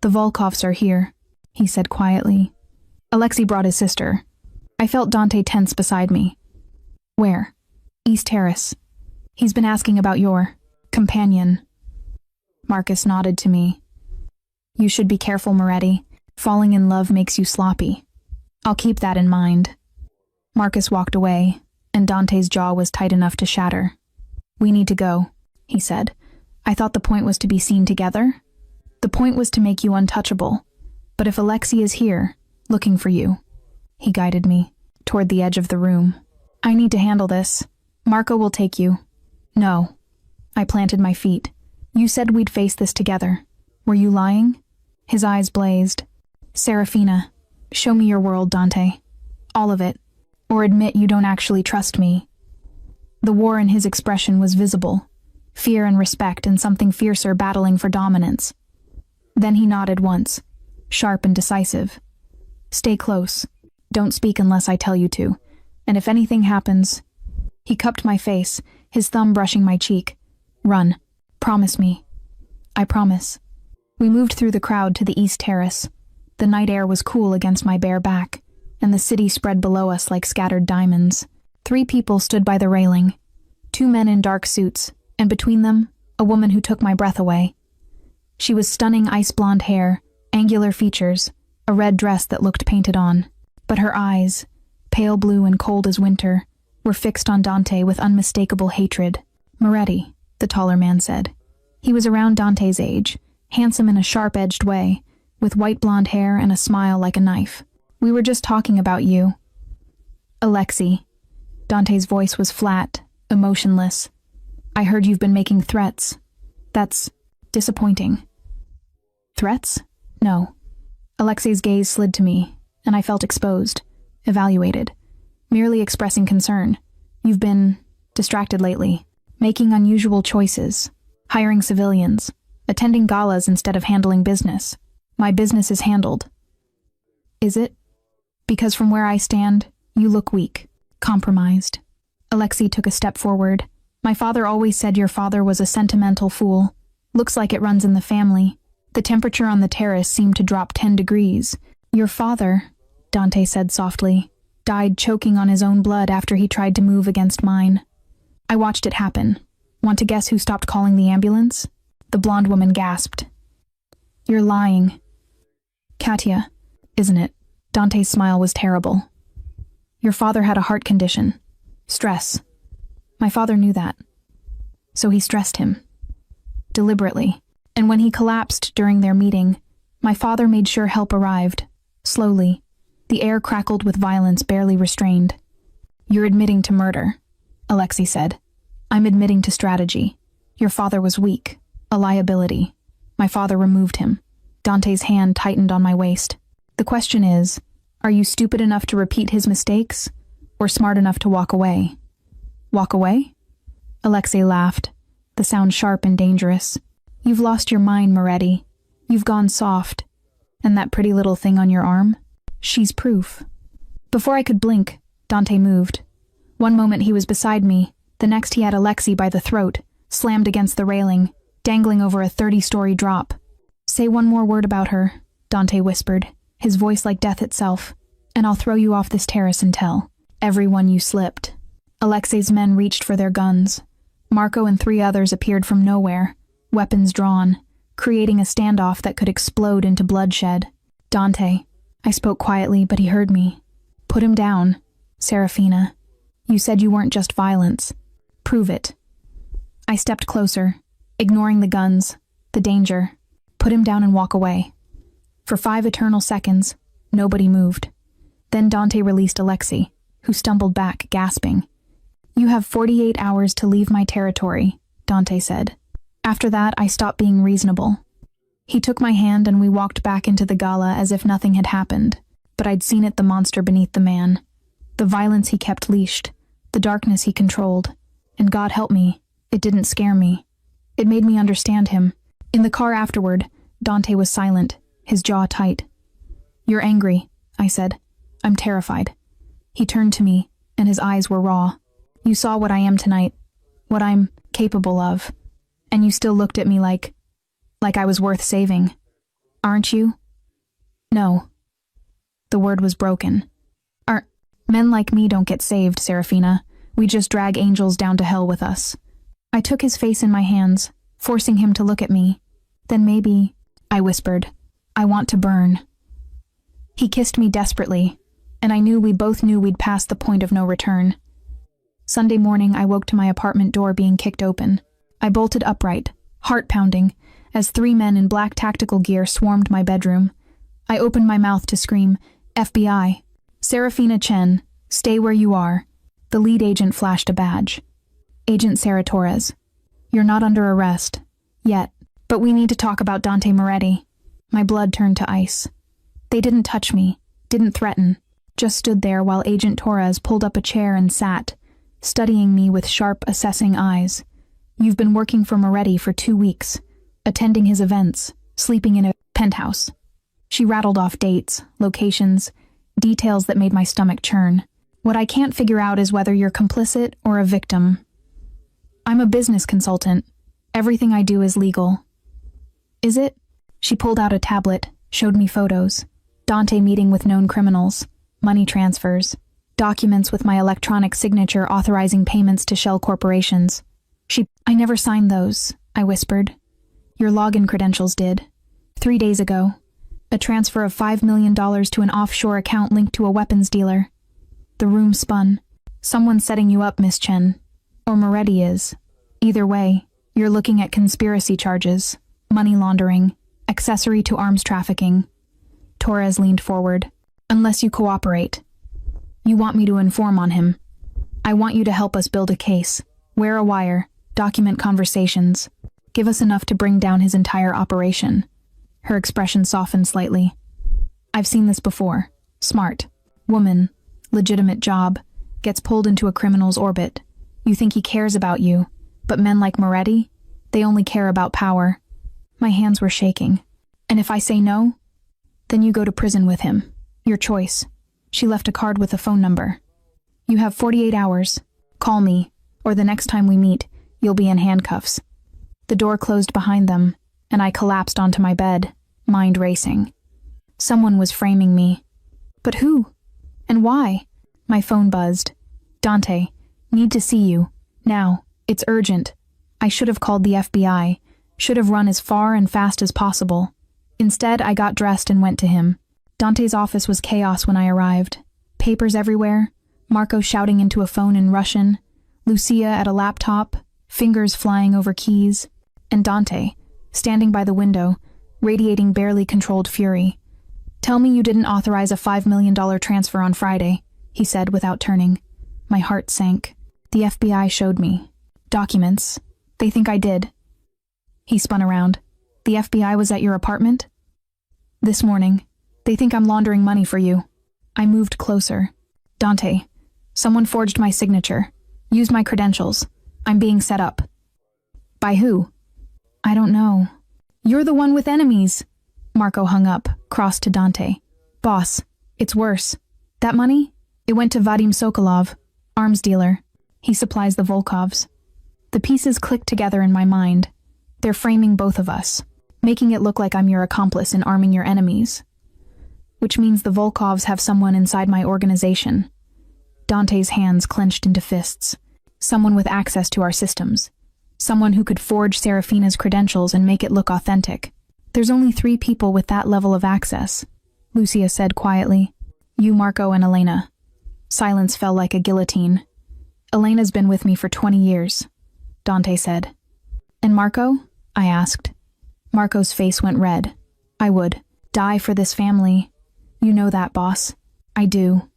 The Volkovs are here, he said quietly. Alexei brought his sister. I felt Dante tense beside me. Where? East Terrace. He's been asking about your companion. Marcus nodded to me. You should be careful, Moretti. Falling in love makes you sloppy. I'll keep that in mind. Marcus walked away, and Dante's jaw was tight enough to shatter. We need to go, he said. I thought the point was to be seen together. The point was to make you untouchable. But if Alexei is here, looking for you, he guided me toward the edge of the room. I need to handle this. Marco will take you. No. I planted my feet. You said we'd face this together. Were you lying? His eyes blazed. Serafina, show me your world, Dante. All of it. Or admit you don't actually trust me. The war in his expression was visible. Fear and respect and something fiercer battling for dominance. Then he nodded once, sharp and decisive. Stay close. Don't speak unless I tell you to. And if anything happens... He cupped my face, his thumb brushing my cheek. Run. Promise me. I promise. We moved through the crowd to the East Terrace. The night air was cool against my bare back, and the city spread below us like scattered diamonds. 3 people stood by the railing. 2 men in dark suits, and between them, a woman who took my breath away. She was stunning ice-blonde hair, angular features, a red dress that looked painted on. But her eyes, pale blue and cold as winter, were fixed on Dante with unmistakable hatred. Moretti, the taller man said. He was around Dante's age, handsome in a sharp-edged way, with white blonde hair and a smile like a knife. We were just talking about you. Alexei. Dante's voice was flat, emotionless. I heard you've been making threats. That's disappointing. Threats? No. Alexei's gaze slid to me, and I felt exposed, evaluated, merely expressing concern. You've been distracted lately, making unusual choices, hiring civilians, attending galas instead of handling business. My business is handled. Is it? Because from where I stand, you look weak, compromised. Alexei took a step forward. My father always said your father was a sentimental fool. Looks like it runs in the family. The temperature on the terrace seemed to drop 10 degrees. Your father, Dante said softly, died choking on his own blood after he tried to move against mine. I watched it happen. Want to guess who stopped calling the ambulance? The blonde woman gasped. You're lying. Katya, isn't it? Dante's smile was terrible. Your father had a heart condition. Stress. My father knew that. So he stressed him. Deliberately. And when he collapsed during their meeting, my father made sure help arrived. Slowly. The air crackled with violence barely restrained. You're admitting to murder, Alexei said. I'm admitting to strategy. Your father was weak. A liability. My father removed him. Dante's hand tightened on my waist. The question is, are you stupid enough to repeat his mistakes, or smart enough to walk away? Walk away? Alexei laughed, the sound sharp and dangerous. You've lost your mind, Moretti. You've gone soft. And that pretty little thing on your arm? She's proof. Before I could blink, Dante moved. One moment he was beside me, the next he had Alexei by the throat, slammed against the railing, dangling over a 30-story drop. Say one more word about her, Dante whispered, his voice like death itself, and I'll throw you off this terrace and tell everyone you slipped. Alexei's men reached for their guns. Marco and 3 others appeared from nowhere, weapons drawn, creating a standoff that could explode into bloodshed. Dante, I spoke quietly, but he heard me. Put him down, Serafina. You said you weren't just violence. Prove it. I stepped closer, ignoring the guns, the danger. Put him down and walk away. For 5 eternal seconds, nobody moved. Then Dante released Alexei, who stumbled back, gasping. You have 48 hours to leave my territory, Dante said. After that, I stopped being reasonable. He took my hand and we walked back into the gala as if nothing had happened, but I'd seen it, the monster beneath the man. The violence he kept leashed, the darkness he controlled. And God help me, it didn't scare me. It made me understand him. In the car afterward, Dante was silent, his jaw tight. You're angry, I said. I'm terrified. He turned to me, and his eyes were raw. You saw what I am tonight, what I'm capable of, and you still looked at me like I was worth saving. Aren't you? No. The word was broken. Men like me don't get saved, Serafina. We just drag angels down to hell with us. I took his face in my hands, forcing him to look at me. Then maybe, I whispered, I want to burn. He kissed me desperately, and I knew we both knew we'd passed the point of no return. Sunday morning, I woke to my apartment door being kicked open. I bolted upright, heart pounding, as 3 men in black tactical gear swarmed my bedroom. I opened my mouth to scream, FBI. Serafina Chen, stay where you are. The lead agent flashed a badge. Agent Sarah Torres. You're not under arrest. Yet. But we need to talk about Dante Moretti. My blood turned to ice. They didn't touch me, didn't threaten, just stood there while Agent Torres pulled up a chair and sat, studying me with sharp, assessing eyes. You've been working for Moretti for 2 weeks, attending his events, sleeping in a penthouse. She rattled off dates, locations, details that made my stomach churn. What I can't figure out is whether you're complicit or a victim. I'm a business consultant. Everything I do is legal. Is it? She pulled out a tablet, showed me photos. Dante meeting with known criminals, money transfers, documents with my electronic signature authorizing payments to shell corporations. I never signed those, I whispered. Your login credentials did. 3 days ago. A transfer of $5 million to an offshore account linked to a weapons dealer. The room spun. Someone's setting you up, Miss Chen. Or Moretti is. Either way, you're looking at conspiracy charges, money laundering, accessory to arms trafficking. Torres leaned forward. Unless you cooperate. You want me to inform on him. I want you to help us build a case. Wear a wire, document conversations. Give us enough to bring down his entire operation. Her expression softened slightly. I've seen this before. Smart. Woman. Legitimate job. Gets pulled into a criminal's orbit. You think he cares about you, but men like Moretti, they only care about power. My hands were shaking. And if I say no, then you go to prison with him. Your choice. She left a card with a phone number. You have 48 hours. Call me, or the next time we meet, you'll be in handcuffs. The door closed behind them, and I collapsed onto my bed, mind racing. Someone was framing me. But who? And why? My phone buzzed. Dante, need to see you. Now. It's urgent. I should have called the FBI. Should have run as far and fast as possible. Instead, I got dressed and went to him. Dante's office was chaos when I arrived. Papers everywhere, Marco shouting into a phone in Russian, Lucia at a laptop, fingers flying over keys, and Dante, standing by the window, radiating barely controlled fury. Tell me you didn't authorize a $5 million transfer on Friday, he said without turning. My heart sank. The FBI showed me. Documents. They think I did. He spun around. The FBI was at your apartment? This morning. They think I'm laundering money for you. I moved closer. Dante, someone forged my signature. Used my credentials. I'm being set up. By who? I don't know. You're the one with enemies. Marco hung up, crossed to Dante. Boss, it's worse. That money? It went to Vadim Sokolov, arms dealer. He supplies the Volkovs. The pieces clicked together in my mind. They're framing both of us, making it look like I'm your accomplice in arming your enemies. Which means the Volkovs have someone inside my organization. Dante's hands clenched into fists. Someone with access to our systems. Someone who could forge Serafina's credentials and make it look authentic. There's only 3 people with that level of access, Lucia said quietly. You, Marco, and Elena. Silence fell like a guillotine. Elena's been with me for 20 years, Dante said. And Marco? I asked. Marco's face went red. I would die for this family. You know that, boss. I do.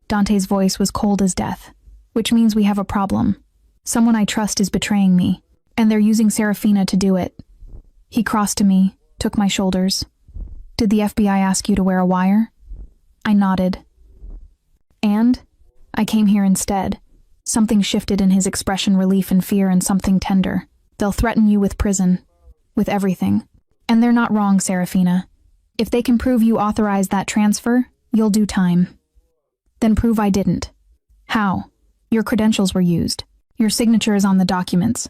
Dante's voice was cold as death, which means we have a problem. Someone I trust is betraying me, and they're using Serafina to do it. He crossed to me, took my shoulders. Did the FBI ask you to wear a wire? I nodded. And? I came here instead. Something shifted in his expression, relief and fear, and something tender. They'll threaten you with prison. With everything. And they're not wrong, Serafina. If they can prove you authorized that transfer, you'll do time. Then prove I didn't. How? Your credentials were used. Your signature is on the documents.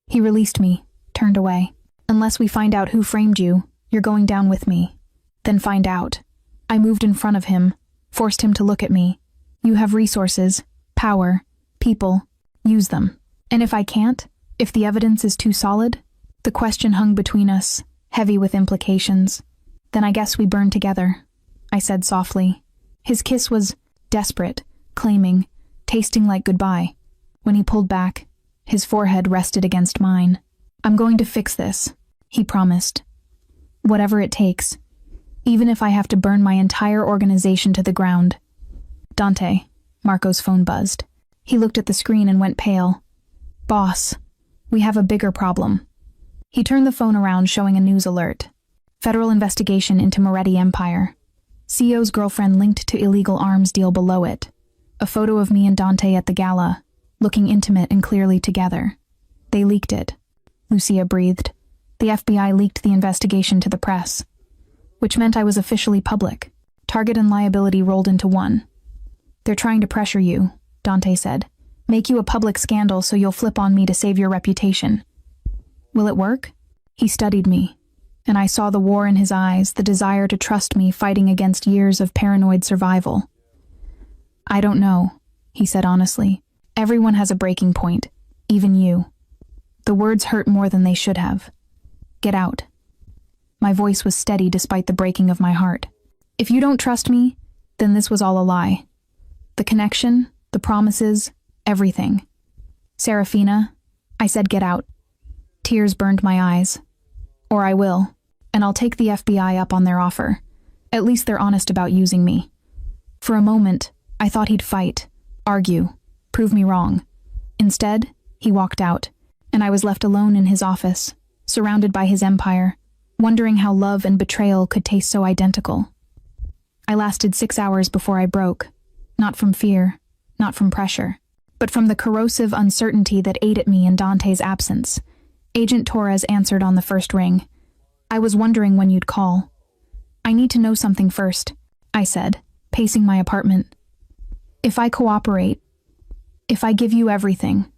He released me, turned away. Unless we find out who framed you, you're going down with me. Then find out. I moved in front of him, forced him to look at me. You have resources, power, people. Use them. And if I can't, if the evidence is too solid, the question hung between us, heavy with implications. Then I guess we burn together, I said softly. His kiss was desperate, claiming, tasting like goodbye. When he pulled back, his forehead rested against mine. I'm going to fix this, he promised. Whatever it takes, even if I have to burn my entire organization to the ground. Dante, Marco's phone buzzed. He looked at the screen and went pale. Boss, we have a bigger problem. He turned the phone around, showing a news alert. Federal investigation into Moretti Empire. CEO's girlfriend linked to illegal arms deal below it. A photo of me and Dante at the gala, looking intimate and clearly together. They leaked it. Lucia breathed. The FBI leaked the investigation to the press, which meant I was officially public. Target and liability rolled into one. They're trying to pressure you, Dante said. Make you a public scandal so you'll flip on me to save your reputation. Will it work? He studied me, and I saw the war in his eyes, the desire to trust me fighting against years of paranoid survival. I don't know, he said honestly. Everyone has a breaking point, even you. The words hurt more than they should have. Get out. My voice was steady despite the breaking of my heart. If you don't trust me, then this was all a lie. The connection, the promises, everything. Serafina, I said get out. Tears burned my eyes. Or I will, and I'll take the FBI up on their offer. At least they're honest about using me. For a moment, I thought he'd fight, argue, prove me wrong. Instead, he walked out, and I was left alone in his office, surrounded by his empire, wondering how love and betrayal could taste so identical. I lasted 6 hours before I broke, not from fear, not from pressure, but from the corrosive uncertainty that ate at me in Dante's absence. Agent Torres answered on the first ring. I was wondering when you'd call. I need to know something first, I said, pacing my apartment. If I cooperate, if I give you everything,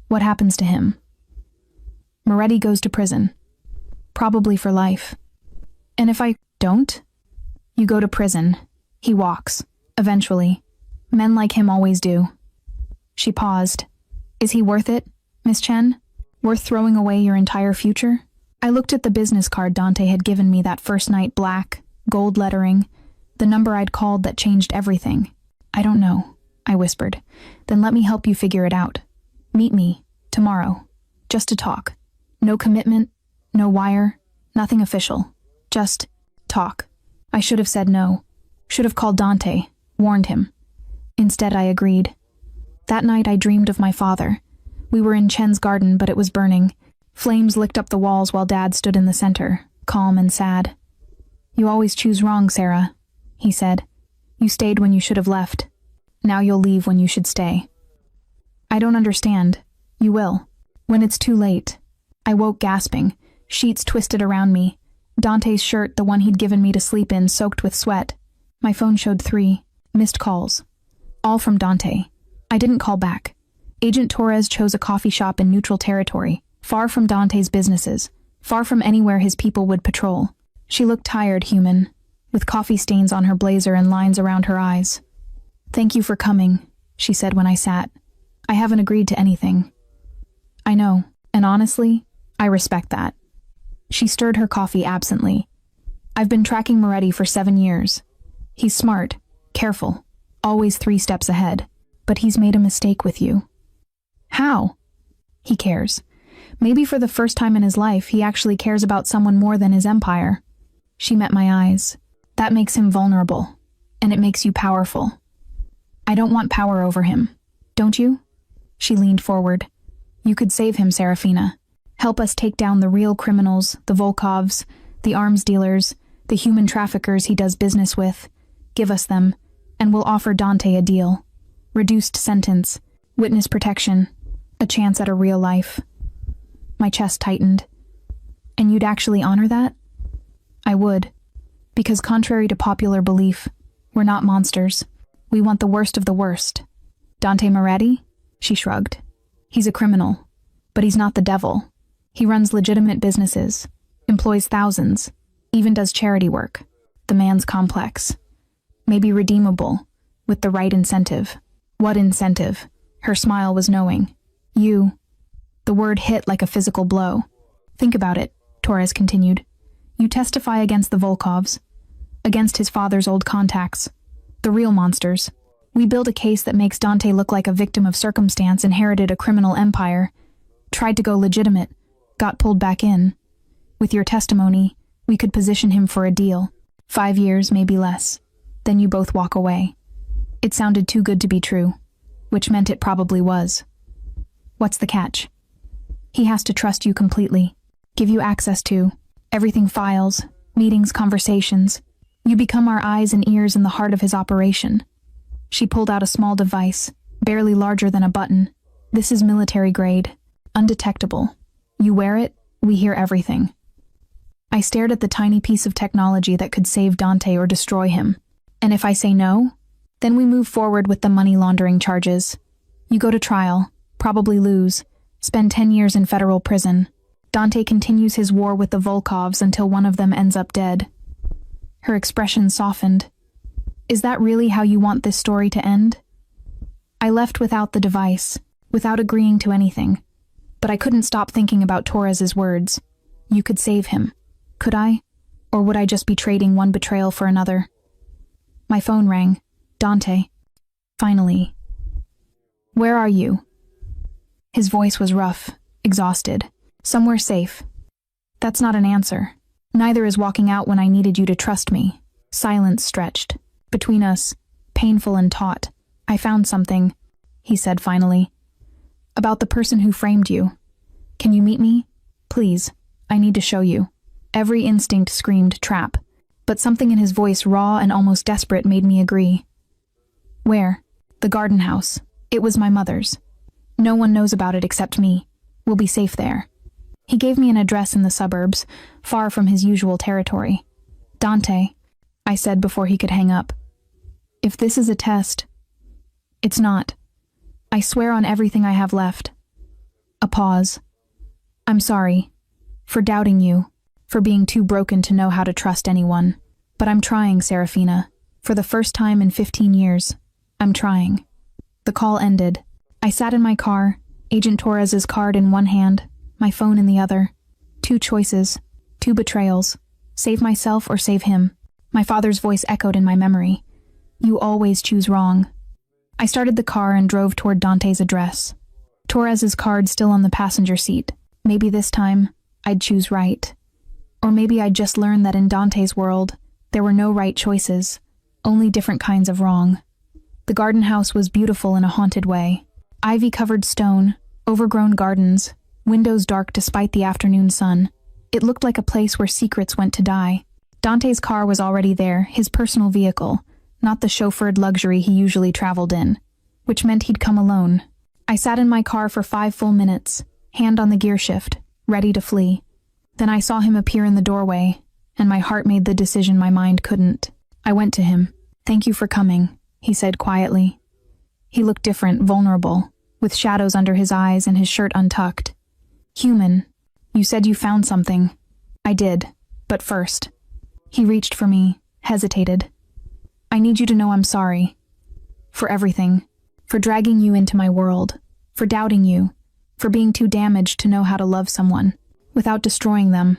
what happens to him? Moretti goes to prison, probably for life. And if I don't? You go to prison. He walks, eventually. Men like him always do. She paused. Is he worth it, Miss Chen? Worth throwing away your entire future? I looked at the business card Dante had given me that first night, black, gold lettering, the number I'd called that changed everything. I don't know, I whispered. Then let me help you figure it out. Meet me, tomorrow, just to talk. No commitment, no wire, nothing official. Just talk. I should have said no. Should have called Dante, warned him. Instead, I agreed. That night I dreamed of my father. We were in Chen's garden, but it was burning. Flames licked up the walls while Dad stood in the center, calm and sad. You always choose wrong, Sarah, he said. You stayed when you should have left. Now you'll leave when you should stay. I don't understand. You will. When it's too late. I woke gasping, sheets twisted around me. Dante's shirt, the one he'd given me to sleep in, soaked with sweat. My phone showed 3 missed calls. All from Dante. I didn't call back. Agent Torres chose a coffee shop in neutral territory, far from Dante's businesses, far from anywhere his people would patrol. She looked tired, human, with coffee stains on her blazer and lines around her eyes. Thank you for coming, she said when I sat. I haven't agreed to anything. I know, and honestly, I respect that. She stirred her coffee absently. I've been tracking Moretti for 7 years. He's smart, careful, always 3 steps ahead, but he's made a mistake with you. How? He cares. Maybe for the first time in his life, he actually cares about someone more than his empire. She met my eyes. That makes him vulnerable, and it makes you powerful. I don't want power over him. Don't you? She leaned forward. You could save him, Serafina. Help us take down the real criminals, the Volkovs, the arms dealers, the human traffickers he does business with. Give us them, and we'll offer Dante a deal. Reduced sentence, witness protection, a chance at a real life. My chest tightened. And you'd actually honor that? I would. Because contrary to popular belief, we're not monsters. We want the worst of the worst. Dante Moretti? She shrugged. He's a criminal. But he's not the devil. He runs legitimate businesses, employs thousands, even does charity work. The man's complex. Maybe redeemable, with the right incentive. What incentive? Her smile was knowing. You. The word hit like a physical blow. Think about it, Torres continued. You testify against the Volkovs, against his father's old contacts, the real monsters. We build a case that makes Dante look like a victim of circumstance, inherited a criminal empire, tried to go legitimate, got pulled back in. With your testimony, we could position him for a deal. 5 years, maybe less. Then you both walk away. It sounded too good to be true, which meant it probably was. What's the catch? He has to trust you completely, give you access to everything, files, meetings, conversations. You become our eyes and ears in the heart of his operation. She pulled out a small device, barely larger than a button. This is military grade, undetectable. You wear it, we hear everything. I stared at the tiny piece of technology that could save Dante or destroy him. And if I say no, then we move forward with the money laundering charges. You go to trial, probably lose, spend 10 years in federal prison. Dante continues his war with the Volkovs until one of them ends up dead. Her expression softened. Is that really how you want this story to end? I left without the device, without agreeing to anything. But I couldn't stop thinking about Torres's words. You could save him. Could I? Or would I just be trading one betrayal for another? My phone rang. Dante. Finally. Where are you? His voice was rough, exhausted. Somewhere safe. That's not an answer. Neither is walking out when I needed you to trust me. Silence stretched. Between us, painful and taut. I found something, he said finally. About the person who framed you. Can you meet me? Please, I need to show you. Every instinct screamed trap, but something in his voice, raw and almost desperate, made me agree. Where? The garden house. It was my mother's. No one knows about it except me. We'll be safe there. He gave me an address in the suburbs, far from his usual territory. Dante, I said before he could hang up. If this is a test, it's not. I swear on everything I have left. A pause. I'm sorry. For doubting you. For being too broken to know how to trust anyone. But I'm trying, Serafina. For the first time in 15 years. I'm trying. The call ended. I sat in my car, Agent Torres's card in one hand, my phone in the other. 2 choices. 2 betrayals. Save myself or save him. My father's voice echoed in my memory. You always choose wrong. I started the car and drove toward Dante's address. Torres's card still on the passenger seat. Maybe this time, I'd choose right. Or maybe I'd just learn that in Dante's world, there were no right choices, only different kinds of wrong. The garden house was beautiful in a haunted way. Ivy-covered stone, overgrown gardens, windows dark despite the afternoon sun. It looked like a place where secrets went to die. Dante's car was already there, his personal vehicle, not the chauffeured luxury he usually traveled in, which meant he'd come alone. I sat in my car for 5 full minutes, hand on the gear shift, ready to flee. Then I saw him appear in the doorway, and my heart made the decision my mind couldn't. I went to him. Thank you for coming, he said quietly. He looked different, vulnerable, with shadows under his eyes and his shirt untucked. Human, you said you found something. I did, but first. He reached for me, hesitated. I need you to know I'm sorry. For everything. For dragging you into my world. For doubting you. For being too damaged to know how to love someone, without destroying them.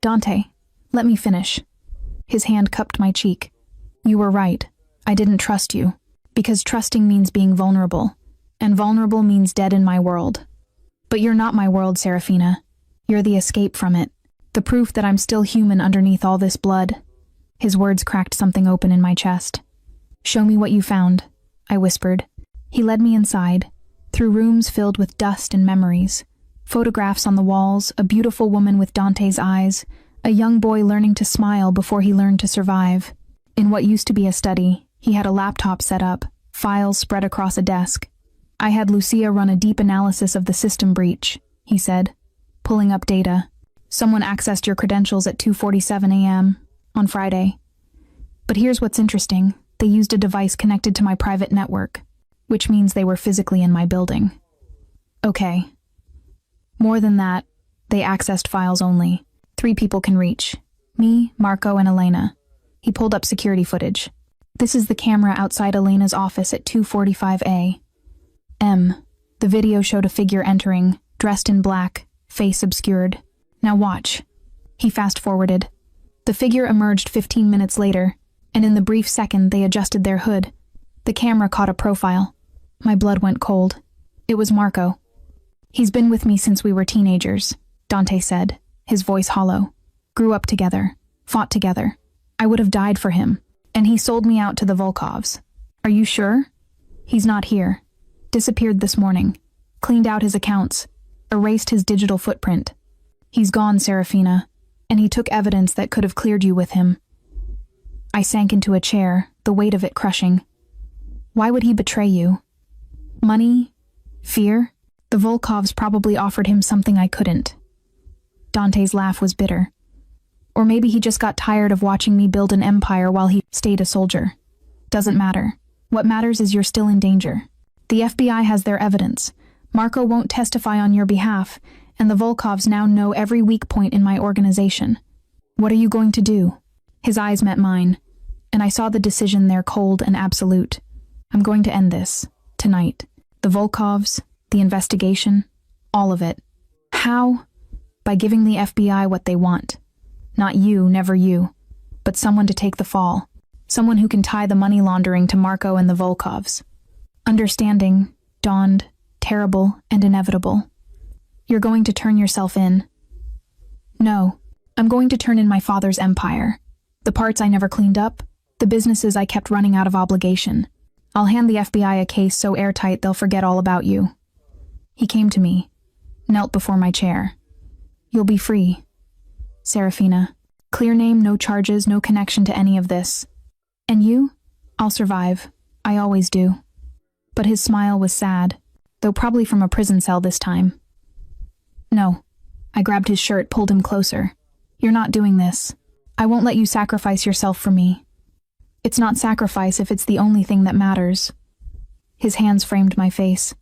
Dante, let me finish. His hand cupped my cheek. You were right. I didn't trust you. Because trusting means being vulnerable. And vulnerable means dead in my world. But you're not my world, Serafina. You're the escape from it. The proof that I'm still human underneath all this blood. His words cracked something open in my chest. Show me what you found, I whispered. He led me inside, through rooms filled with dust and memories. Photographs on the walls, a beautiful woman with Dante's eyes, a young boy learning to smile before he learned to survive. In what used to be a study, he had a laptop set up, files spread across a desk. I had Lucia run a deep analysis of the system breach, he said, pulling up data. Someone accessed your credentials at 2:47 a.m. on Friday. But here's what's interesting. They used a device connected to my private network, which means they were physically in my building. Okay. More than that, they accessed files only. 3 people can reach. Me, Marco, and Elena. He pulled up security footage. This is the camera outside Elena's office at 2:45 a.m. The video showed a figure entering, dressed in black, face obscured. Now watch. He fast-forwarded. The figure emerged 15 minutes later, and in the brief second they adjusted their hood. The camera caught a profile. My blood went cold. It was Marco. He's been with me since we were teenagers, Dante said, his voice hollow. Grew up together, fought together. I would have died for him, and he sold me out to the Volkovs. Are you sure? He's not here. Disappeared this morning. Cleaned out his accounts. Erased his digital footprint. He's gone, Serafina, and he took evidence that could have cleared you with him. I sank into a chair, the weight of it crushing. Why would he betray you? Money? Fear? The Volkovs probably offered him something I couldn't. Dante's laugh was bitter. Or maybe he just got tired of watching me build an empire while he stayed a soldier. Doesn't matter. What matters is you're still in danger. The FBI has their evidence. Marco won't testify on your behalf, and the Volkovs now know every weak point in my organization. What are you going to do? His eyes met mine, and I saw the decision there, cold and absolute. I'm going to end this, tonight. The Volkovs, the investigation, all of it. How? By giving the FBI what they want. Not you, never you, but someone to take the fall. Someone who can tie the money laundering to Marco and the Volkovs. Understanding dawned terrible and inevitable. You're going to turn yourself in. No, I'm going to turn in my father's empire. The parts I never cleaned up, the businesses I kept running out of obligation. I'll hand the FBI a case so airtight they'll forget all about you. He came to me, knelt before my chair. You'll be free. Serafina. Clear name, no charges, no connection to any of this. And you? I'll survive. I always do. But his smile was sad, though probably from a prison cell this time. No. I grabbed his shirt, pulled him closer. You're not doing this. I won't let you sacrifice yourself for me. It's not sacrifice if it's the only thing that matters. His hands framed my face.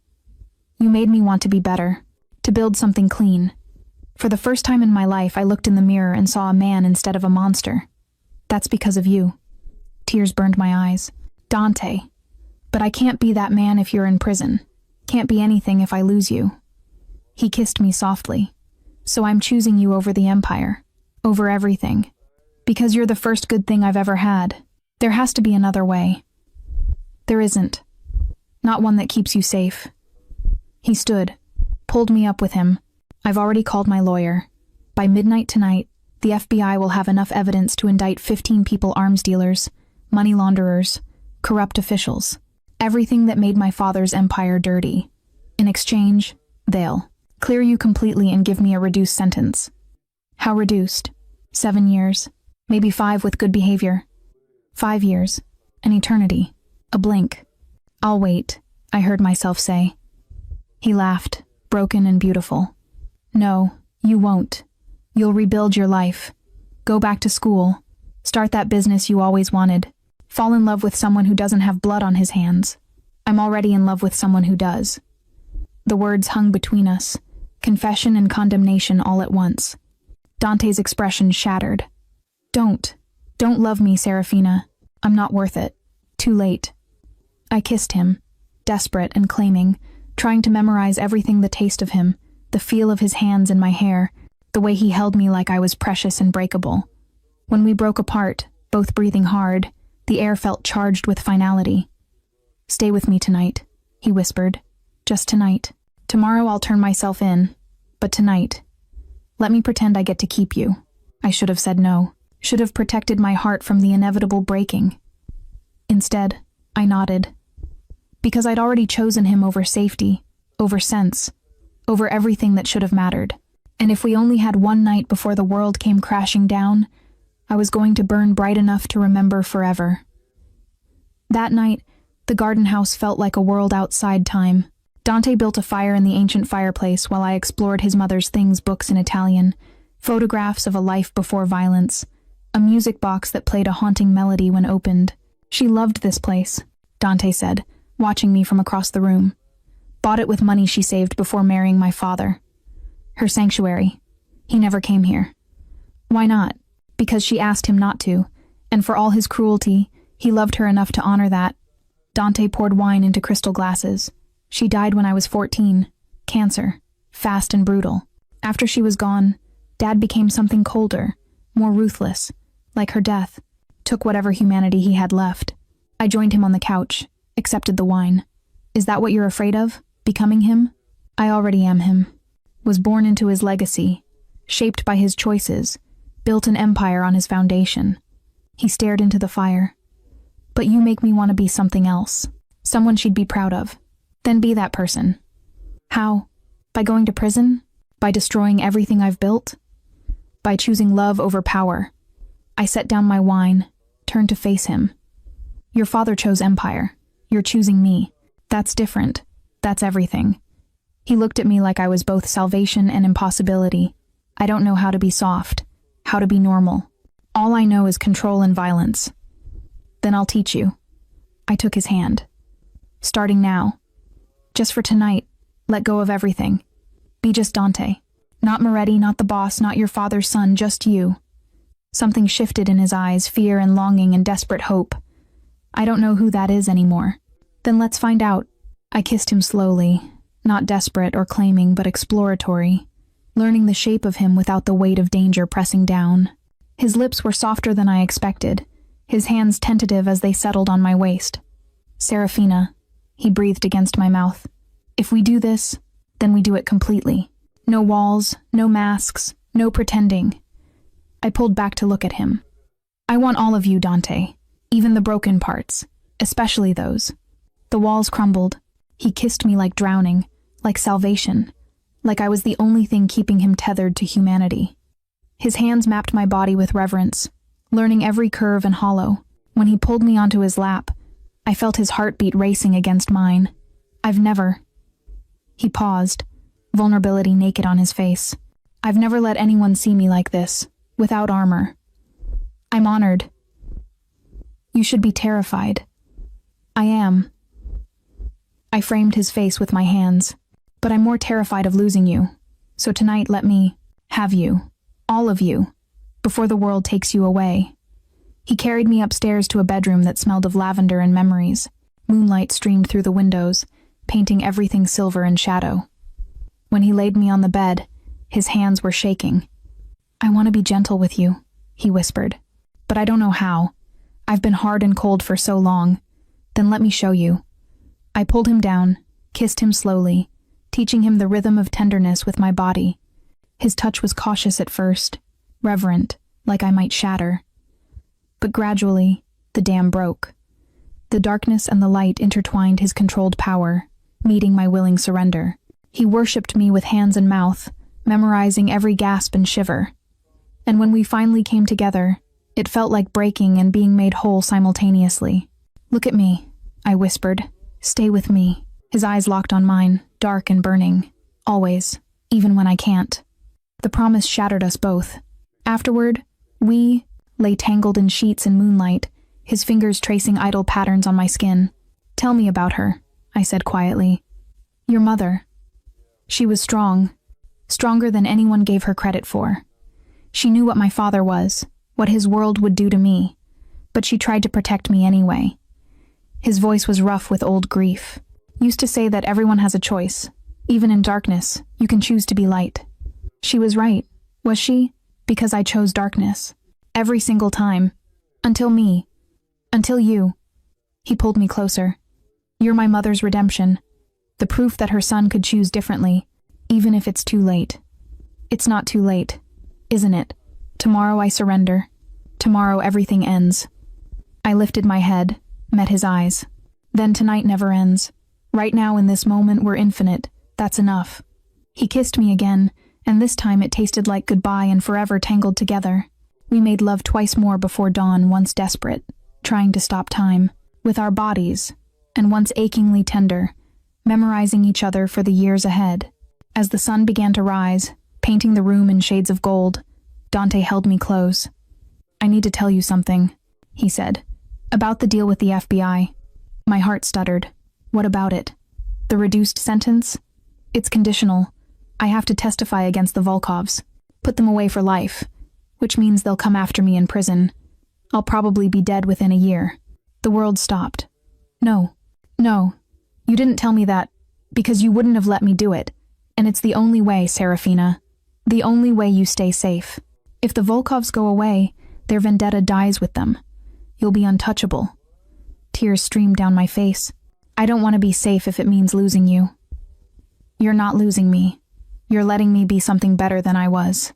You made me want to be better, to build something clean. For the first time in my life, I looked in the mirror and saw a man instead of a monster. That's because of you. Tears burned my eyes. Dante. But I can't be that man if you're in prison. Can't be anything if I lose you. He kissed me softly. So I'm choosing you over the Empire. Over everything. Because you're the first good thing I've ever had. There has to be another way. There isn't. Not one that keeps you safe. He stood, pulled me up with him. I've already called my lawyer. By midnight tonight, the FBI will have enough evidence to indict 15 people: arms dealers, money launderers, corrupt officials. Everything that made my father's empire dirty. In exchange, they'll clear you completely and give me a reduced sentence. How reduced? 7 years. Maybe 5 with good behavior. 5 years. An eternity. A blink. I'll wait, I heard myself say. He laughed, broken and beautiful. No, you won't. You'll rebuild your life. Go back to school. Start that business you always wanted. Fall in love with someone who doesn't have blood on his hands. I'm already in love with someone who does. The words hung between us, confession and condemnation all at once. Dante's expression shattered. Don't love me, Serafina. I'm not worth it. Too late. I kissed him, desperate and claiming, trying to memorize everything, the taste of him, the feel of his hands in my hair, the way he held me like I was precious and breakable. When we broke apart, both breathing hard, the air felt charged with finality. Stay with me tonight, he whispered. Just tonight. Tomorrow I'll turn myself in. But tonight. Let me pretend I get to keep you. I should have said no. Should have protected my heart from the inevitable breaking. Instead, I nodded. Because I'd already chosen him over safety, over sense, over everything that should have mattered. And if we only had one night before the world came crashing down, I was going to burn bright enough to remember forever. That night, the garden house felt like a world outside time. Dante built a fire in the ancient fireplace while I explored his mother's things books in Italian, photographs of a life before violence, a music box that played a haunting melody when opened. She loved this place, Dante said, watching me from across the room. Bought it with money she saved before marrying my father. Her sanctuary. He never came here. Why not? Because she asked him not to, and for all his cruelty, he loved her enough to honor that. Dante poured wine into crystal glasses. She died when I was 14. Cancer. Fast and brutal. After she was gone, Dad became something colder, more ruthless, like her death. Took whatever humanity he had left. I joined him on the couch, accepted the wine. Is that what you're afraid of? Becoming him? I already am him. Was born into his legacy, shaped by his choices, built an empire on his foundation. He stared into the fire. But you make me want to be something else. Someone she'd be proud of. Then be that person. How? By going to prison? By destroying everything I've built? By choosing love over power. I set down my wine, turned to face him. Your father chose empire. You're choosing me. That's different. That's everything. He looked at me like I was both salvation and impossibility. I don't know how to be soft, how to be normal. All I know is control and violence. Then I'll teach you. I took his hand. Starting now. Just for tonight, let go of everything. Be just Dante. Not Moretti, not the boss, not your father's son, just you. Something shifted in his eyes, fear and longing and desperate hope. I don't know who that is anymore. Then let's find out. I kissed him slowly, not desperate or claiming, but exploratory, learning the shape of him without the weight of danger pressing down. His lips were softer than I expected, his hands tentative as they settled on my waist. Serafina, he breathed against my mouth. If we do this, then we do it completely. No walls, no masks, no pretending. I pulled back to look at him. I want all of you, Dante, even the broken parts, especially those. The walls crumbled. He kissed me like drowning, like salvation, like I was the only thing keeping him tethered to humanity. His hands mapped my body with reverence, learning every curve and hollow. When he pulled me onto his lap, I felt his heartbeat racing against mine. He paused, vulnerability naked on his face. I've never let anyone see me like this, without armor. I'm honored. You should be terrified. I am. I framed his face with my hands, but I'm more terrified of losing you. So tonight let me have you, all of you, before the world takes you away. He carried me upstairs to a bedroom that smelled of lavender and memories. Moonlight streamed through the windows, painting everything silver and shadow. When he laid me on the bed, his hands were shaking. I want to be gentle with you, he whispered, but I don't know how. I've been hard and cold for so long. Then let me show you. I pulled him down, kissed him slowly, teaching him the rhythm of tenderness with my body. His touch was cautious at first, reverent, like I might shatter. But gradually, the dam broke. The darkness and the light intertwined his controlled power, meeting my willing surrender. He worshipped me with hands and mouth, memorizing every gasp and shiver. And when we finally came together, it felt like breaking and being made whole simultaneously. Look at me, I whispered. Stay with me. His eyes locked on mine, dark and burning. Always, even when I can't. The promise shattered us both. Afterward, we lay tangled in sheets and moonlight, his fingers tracing idle patterns on my skin. Tell me about her, I said quietly. Your mother. She was strong, stronger than anyone gave her credit for. She knew what my father was, what his world would do to me, but she tried to protect me anyway. His voice was rough with old grief. Used to say that everyone has a choice. Even in darkness, you can choose to be light. She was right, was she? Because I chose darkness. Every single time. Until me. Until you. He pulled me closer. You're my mother's redemption. The proof that her son could choose differently, even if it's too late. It's not too late, isn't it? Tomorrow I surrender. Tomorrow everything ends. I lifted my head, met his eyes. Then tonight never ends. Right now in this moment we're infinite. That's enough. He kissed me again, and this time it tasted like goodbye and forever tangled together. We made love twice more before dawn, once desperate, trying to stop time, with our bodies, and once achingly tender, memorizing each other for the years ahead. As the sun began to rise, painting the room in shades of gold, Dante held me close. I need to tell you something, he said. About the deal with the FBI. My heart stuttered. What about it? The reduced sentence? It's conditional. I have to testify against the Volkovs. Put them away for life. Which means they'll come after me in prison. I'll probably be dead within a year. The world stopped. No. You didn't tell me that, because you wouldn't have let me do it. And it's the only way, Serafina. The only way you stay safe. If the Volkovs go away, their vendetta dies with them. You'll be untouchable. Tears streamed down my face. I don't want to be safe if it means losing you. You're not losing me. You're letting me be something better than I was.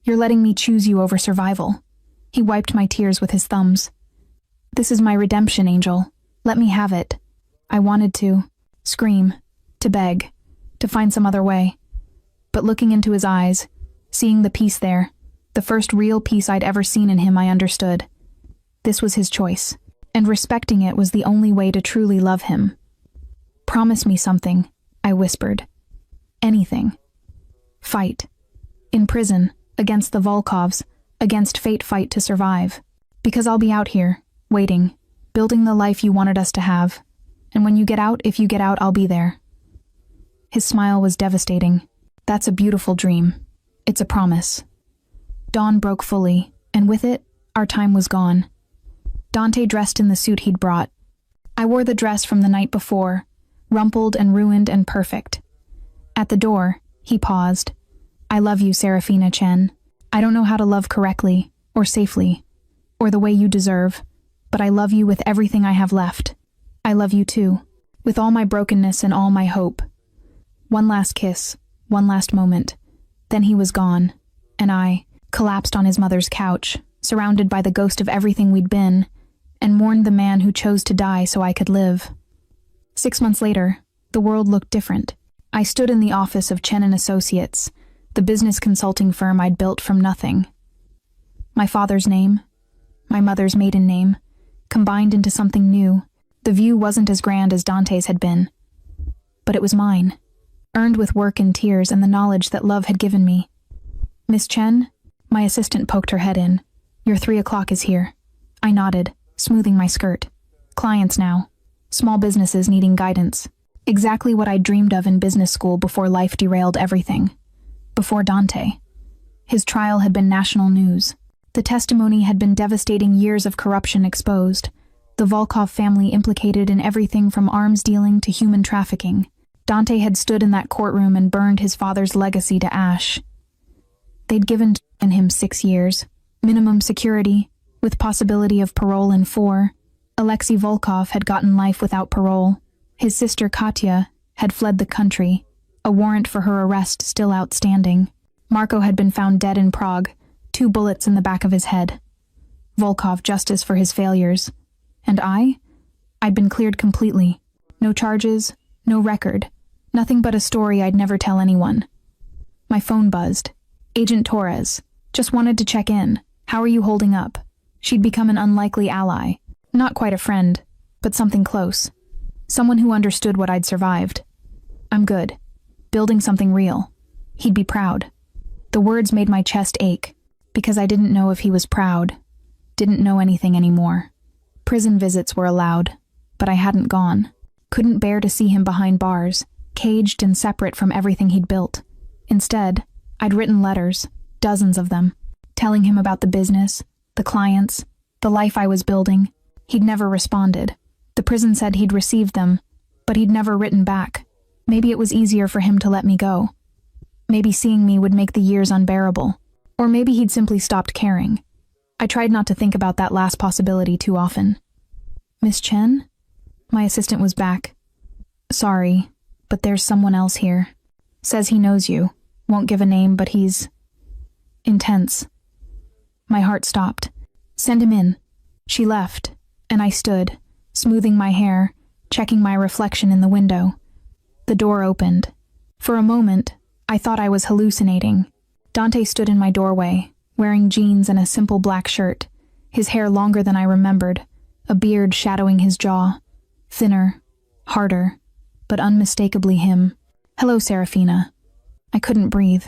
You're letting me choose you over survival. He wiped my tears with his thumbs. This is my redemption, Angel. Let me have it. I wanted to scream, to beg, to find some other way. But looking into his eyes, seeing the peace there, the first real peace I'd ever seen in him, I understood. This was his choice, and respecting it was the only way to truly love him. Promise me something, I whispered. Anything. Fight. In prison, against the Volkovs, against fate fight to survive. Because I'll be out here, waiting, building the life you wanted us to have. And when you get out, if you get out, I'll be there. His smile was devastating. That's a beautiful dream. It's a promise. Dawn broke fully, and with it, our time was gone. Dante dressed in the suit he'd brought. I wore the dress from the night before, rumpled and ruined and perfect. At the door, he paused. I love you, Serafina Chen. I don't know how to love correctly, or safely, or the way you deserve, but I love you with everything I have left. I love you too, with all my brokenness and all my hope. One last kiss, one last moment. Then he was gone, and I collapsed on his mother's couch, surrounded by the ghost of everything we'd been, and mourned the man who chose to die so I could live. 6 months later, the world looked different. I stood in the office of Chen & Associates, the business consulting firm I'd built from nothing. My father's name, my mother's maiden name, combined into something new. The view wasn't as grand as Dante's had been, but it was mine, earned with work and tears and the knowledge that love had given me. "Miss Chen?" My assistant poked her head in. "Your 3 o'clock is here." I nodded, smoothing my skirt. Clients now. Small businesses needing guidance. Exactly what I dreamed of in business school before life derailed everything. Before Dante. His trial had been national news. The testimony had been devastating, years of corruption exposed. The Volkov family implicated in everything from arms dealing to human trafficking. Dante had stood in that courtroom and burned his father's legacy to ash. They'd given him 6 years, minimum security, with possibility of parole in 4. Alexei Volkov had gotten life without parole. His sister Katya had fled the country, a warrant for her arrest still outstanding. Marco had been found dead in Prague, 2 bullets in the back of his head. Volkov justice for his failures. And I'd been cleared completely. No charges, no record, nothing but a story I'd never tell anyone. My phone buzzed. Agent Torres. Just wanted to check in. How are you holding up? She'd become an unlikely ally. Not quite a friend, but something close. Someone who understood what I'd survived. "I'm good. Building something real. He'd be proud." The words made my chest ache, because I didn't know if he was proud. Didn't know anything anymore. Prison visits were allowed, but I hadn't gone. Couldn't bear to see him behind bars, caged and separate from everything he'd built. Instead, I'd written letters, dozens of them, telling him about the business, the clients, the life I was building. He'd never responded. The prison said he'd received them, but he'd never written back. Maybe it was easier for him to let me go. Maybe seeing me would make the years unbearable. Or maybe he'd simply stopped caring. I tried not to think about that last possibility too often. "Miss Chen?" My assistant was back. "Sorry, but there's someone else here. Says he knows you. Won't give a name, but he's intense." My heart stopped. "Send him in." She left, and I stood, smoothing my hair, checking my reflection in the window. The door opened. For a moment, I thought I was hallucinating. Dante stood in my doorway, wearing jeans and a simple black shirt, his hair longer than I remembered, a beard shadowing his jaw. Thinner, harder, but unmistakably him. "Hello, Serafina." I couldn't breathe.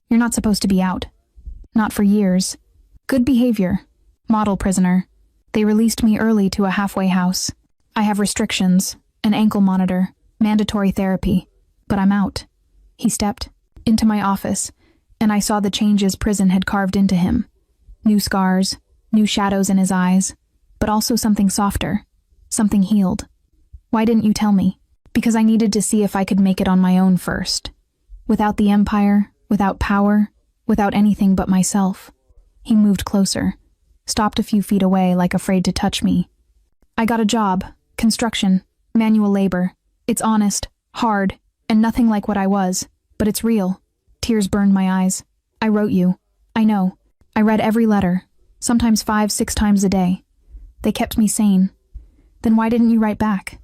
"You're not supposed to be out." "Not for years." "Good behavior." "Model prisoner." They released me early to a halfway house. "I have restrictions, an ankle monitor, mandatory therapy, but I'm out." He stepped into my office, and I saw the changes prison had carved into him. New scars, new shadows in his eyes, but also something softer, something healed. "Why didn't you tell me?" "Because I needed to see if I could make it on my own first. Without the empire, without power, without anything but myself." He moved closer, stopped a few feet away like afraid to touch me. "I got a job, construction, manual labor. It's honest, hard, and nothing like what I was, but it's real." Tears burned my eyes. "I wrote you. I know. I read every letter, sometimes 5-6 times a day. They kept me sane." "Then why didn't you write back?"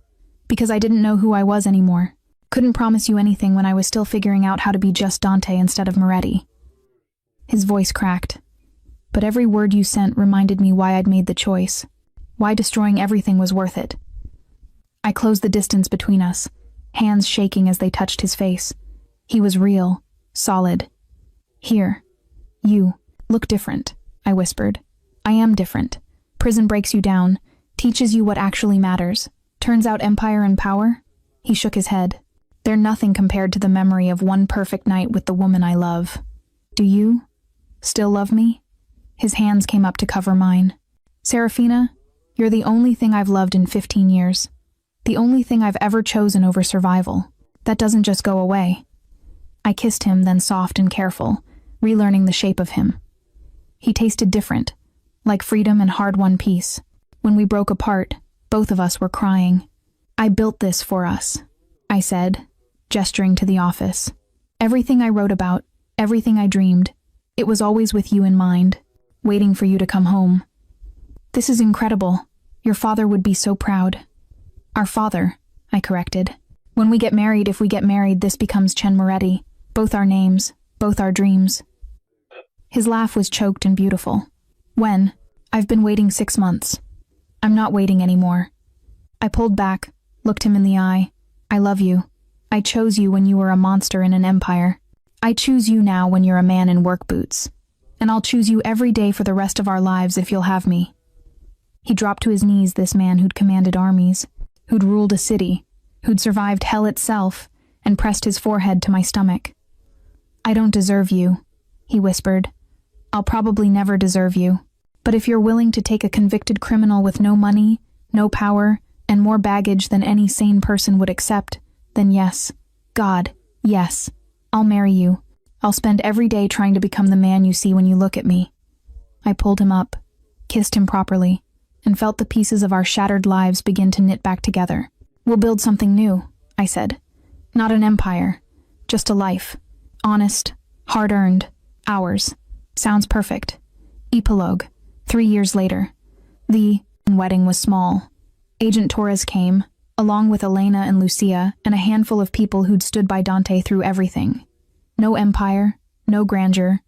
"Because I didn't know who I was anymore. Couldn't promise you anything when I was still figuring out how to be just Dante instead of Moretti." His voice cracked. "But every word you sent reminded me why I'd made the choice. Why destroying everything was worth it." I closed the distance between us, hands shaking as they touched his face. He was real, solid. "Here. You look different," I whispered. "I am different. Prison breaks you down, teaches you what actually matters. Turns out empire and power?" He shook his head. "They're nothing compared to the memory of one perfect night with the woman I love. Do you still love me?" His hands came up to cover mine. "Serafina, you're the only thing I've loved in 15 years. The only thing I've ever chosen over survival. That doesn't just go away." I kissed him, then soft and careful, relearning the shape of him. He tasted different, like freedom and hard-won peace. When we broke apart, both of us were crying. "I built this for us," I said, gesturing to the office. Everything I wrote about, everything I dreamed, it was always with you in mind, waiting for you to come home. This is incredible. Your father would be so proud. Our father, I corrected. When we get married, if we get married, this becomes Chen Moretti. Both our names, both our dreams. His laugh was choked and beautiful. When? I've been waiting 6 months. I'm not waiting anymore. I pulled back, looked him in the eye. I love you. I chose you when you were a monster in an empire. I choose you now when you're a man in work boots. And I'll choose you every day for the rest of our lives if you'll have me. He dropped to his knees, this man who'd commanded armies, who'd ruled a city, who'd survived hell itself, and pressed his forehead to my stomach. I don't deserve you, he whispered. I'll probably never deserve you. But if you're willing to take a convicted criminal with no money, no power, and more baggage than any sane person would accept, then yes, God, yes, I'll marry you. I'll spend every day trying to become the man you see when you look at me. I pulled him up, kissed him properly, and felt the pieces of our shattered lives begin to knit back together. We'll build something new, I said. Not an empire, just a life. Honest, hard-earned, ours. Sounds perfect. Epilogue. 3 years later. The wedding was small. Agent Torres came, along with Elena and Lucia, and a handful of people who'd stood by Dante through everything. No empire, no grandeur,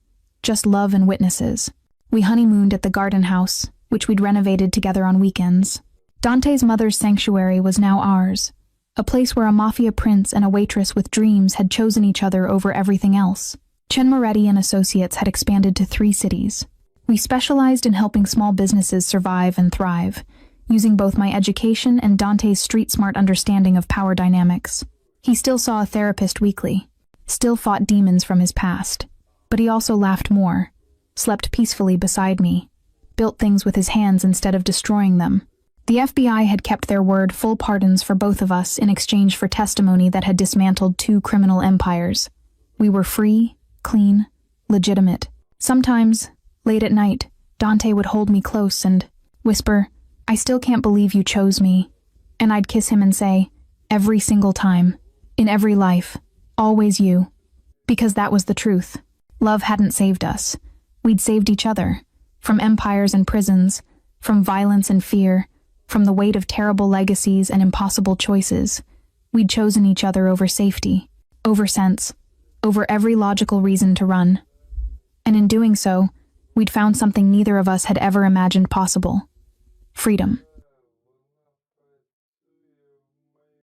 just love and witnesses. We honeymooned at the garden house, which we'd renovated together on weekends. Dante's mother's sanctuary was now ours, a place where a Mafia prince and a waitress with dreams had chosen each other over everything else. Chen Moretti and Associates had expanded to 3 cities. We specialized in helping small businesses survive and thrive, using both my education and Dante's street-smart understanding of power dynamics. He still saw a therapist weekly, still fought demons from his past, but he also laughed more, slept peacefully beside me, built things with his hands instead of destroying them. The FBI had kept their word, full pardons for both of us in exchange for testimony that had dismantled 2 criminal empires. We were free, clean, legitimate. Sometimes, late at night, Dante would hold me close and whisper, I still can't believe you chose me. And I'd kiss him and say, every single time, in every life, always you. Because that was the truth. Love hadn't saved us. We'd saved each other. From empires and prisons, from violence and fear, from the weight of terrible legacies and impossible choices. We'd chosen each other over safety, over sense, over every logical reason to run. And in doing so, we'd found something neither of us had ever imagined possible. Freedom.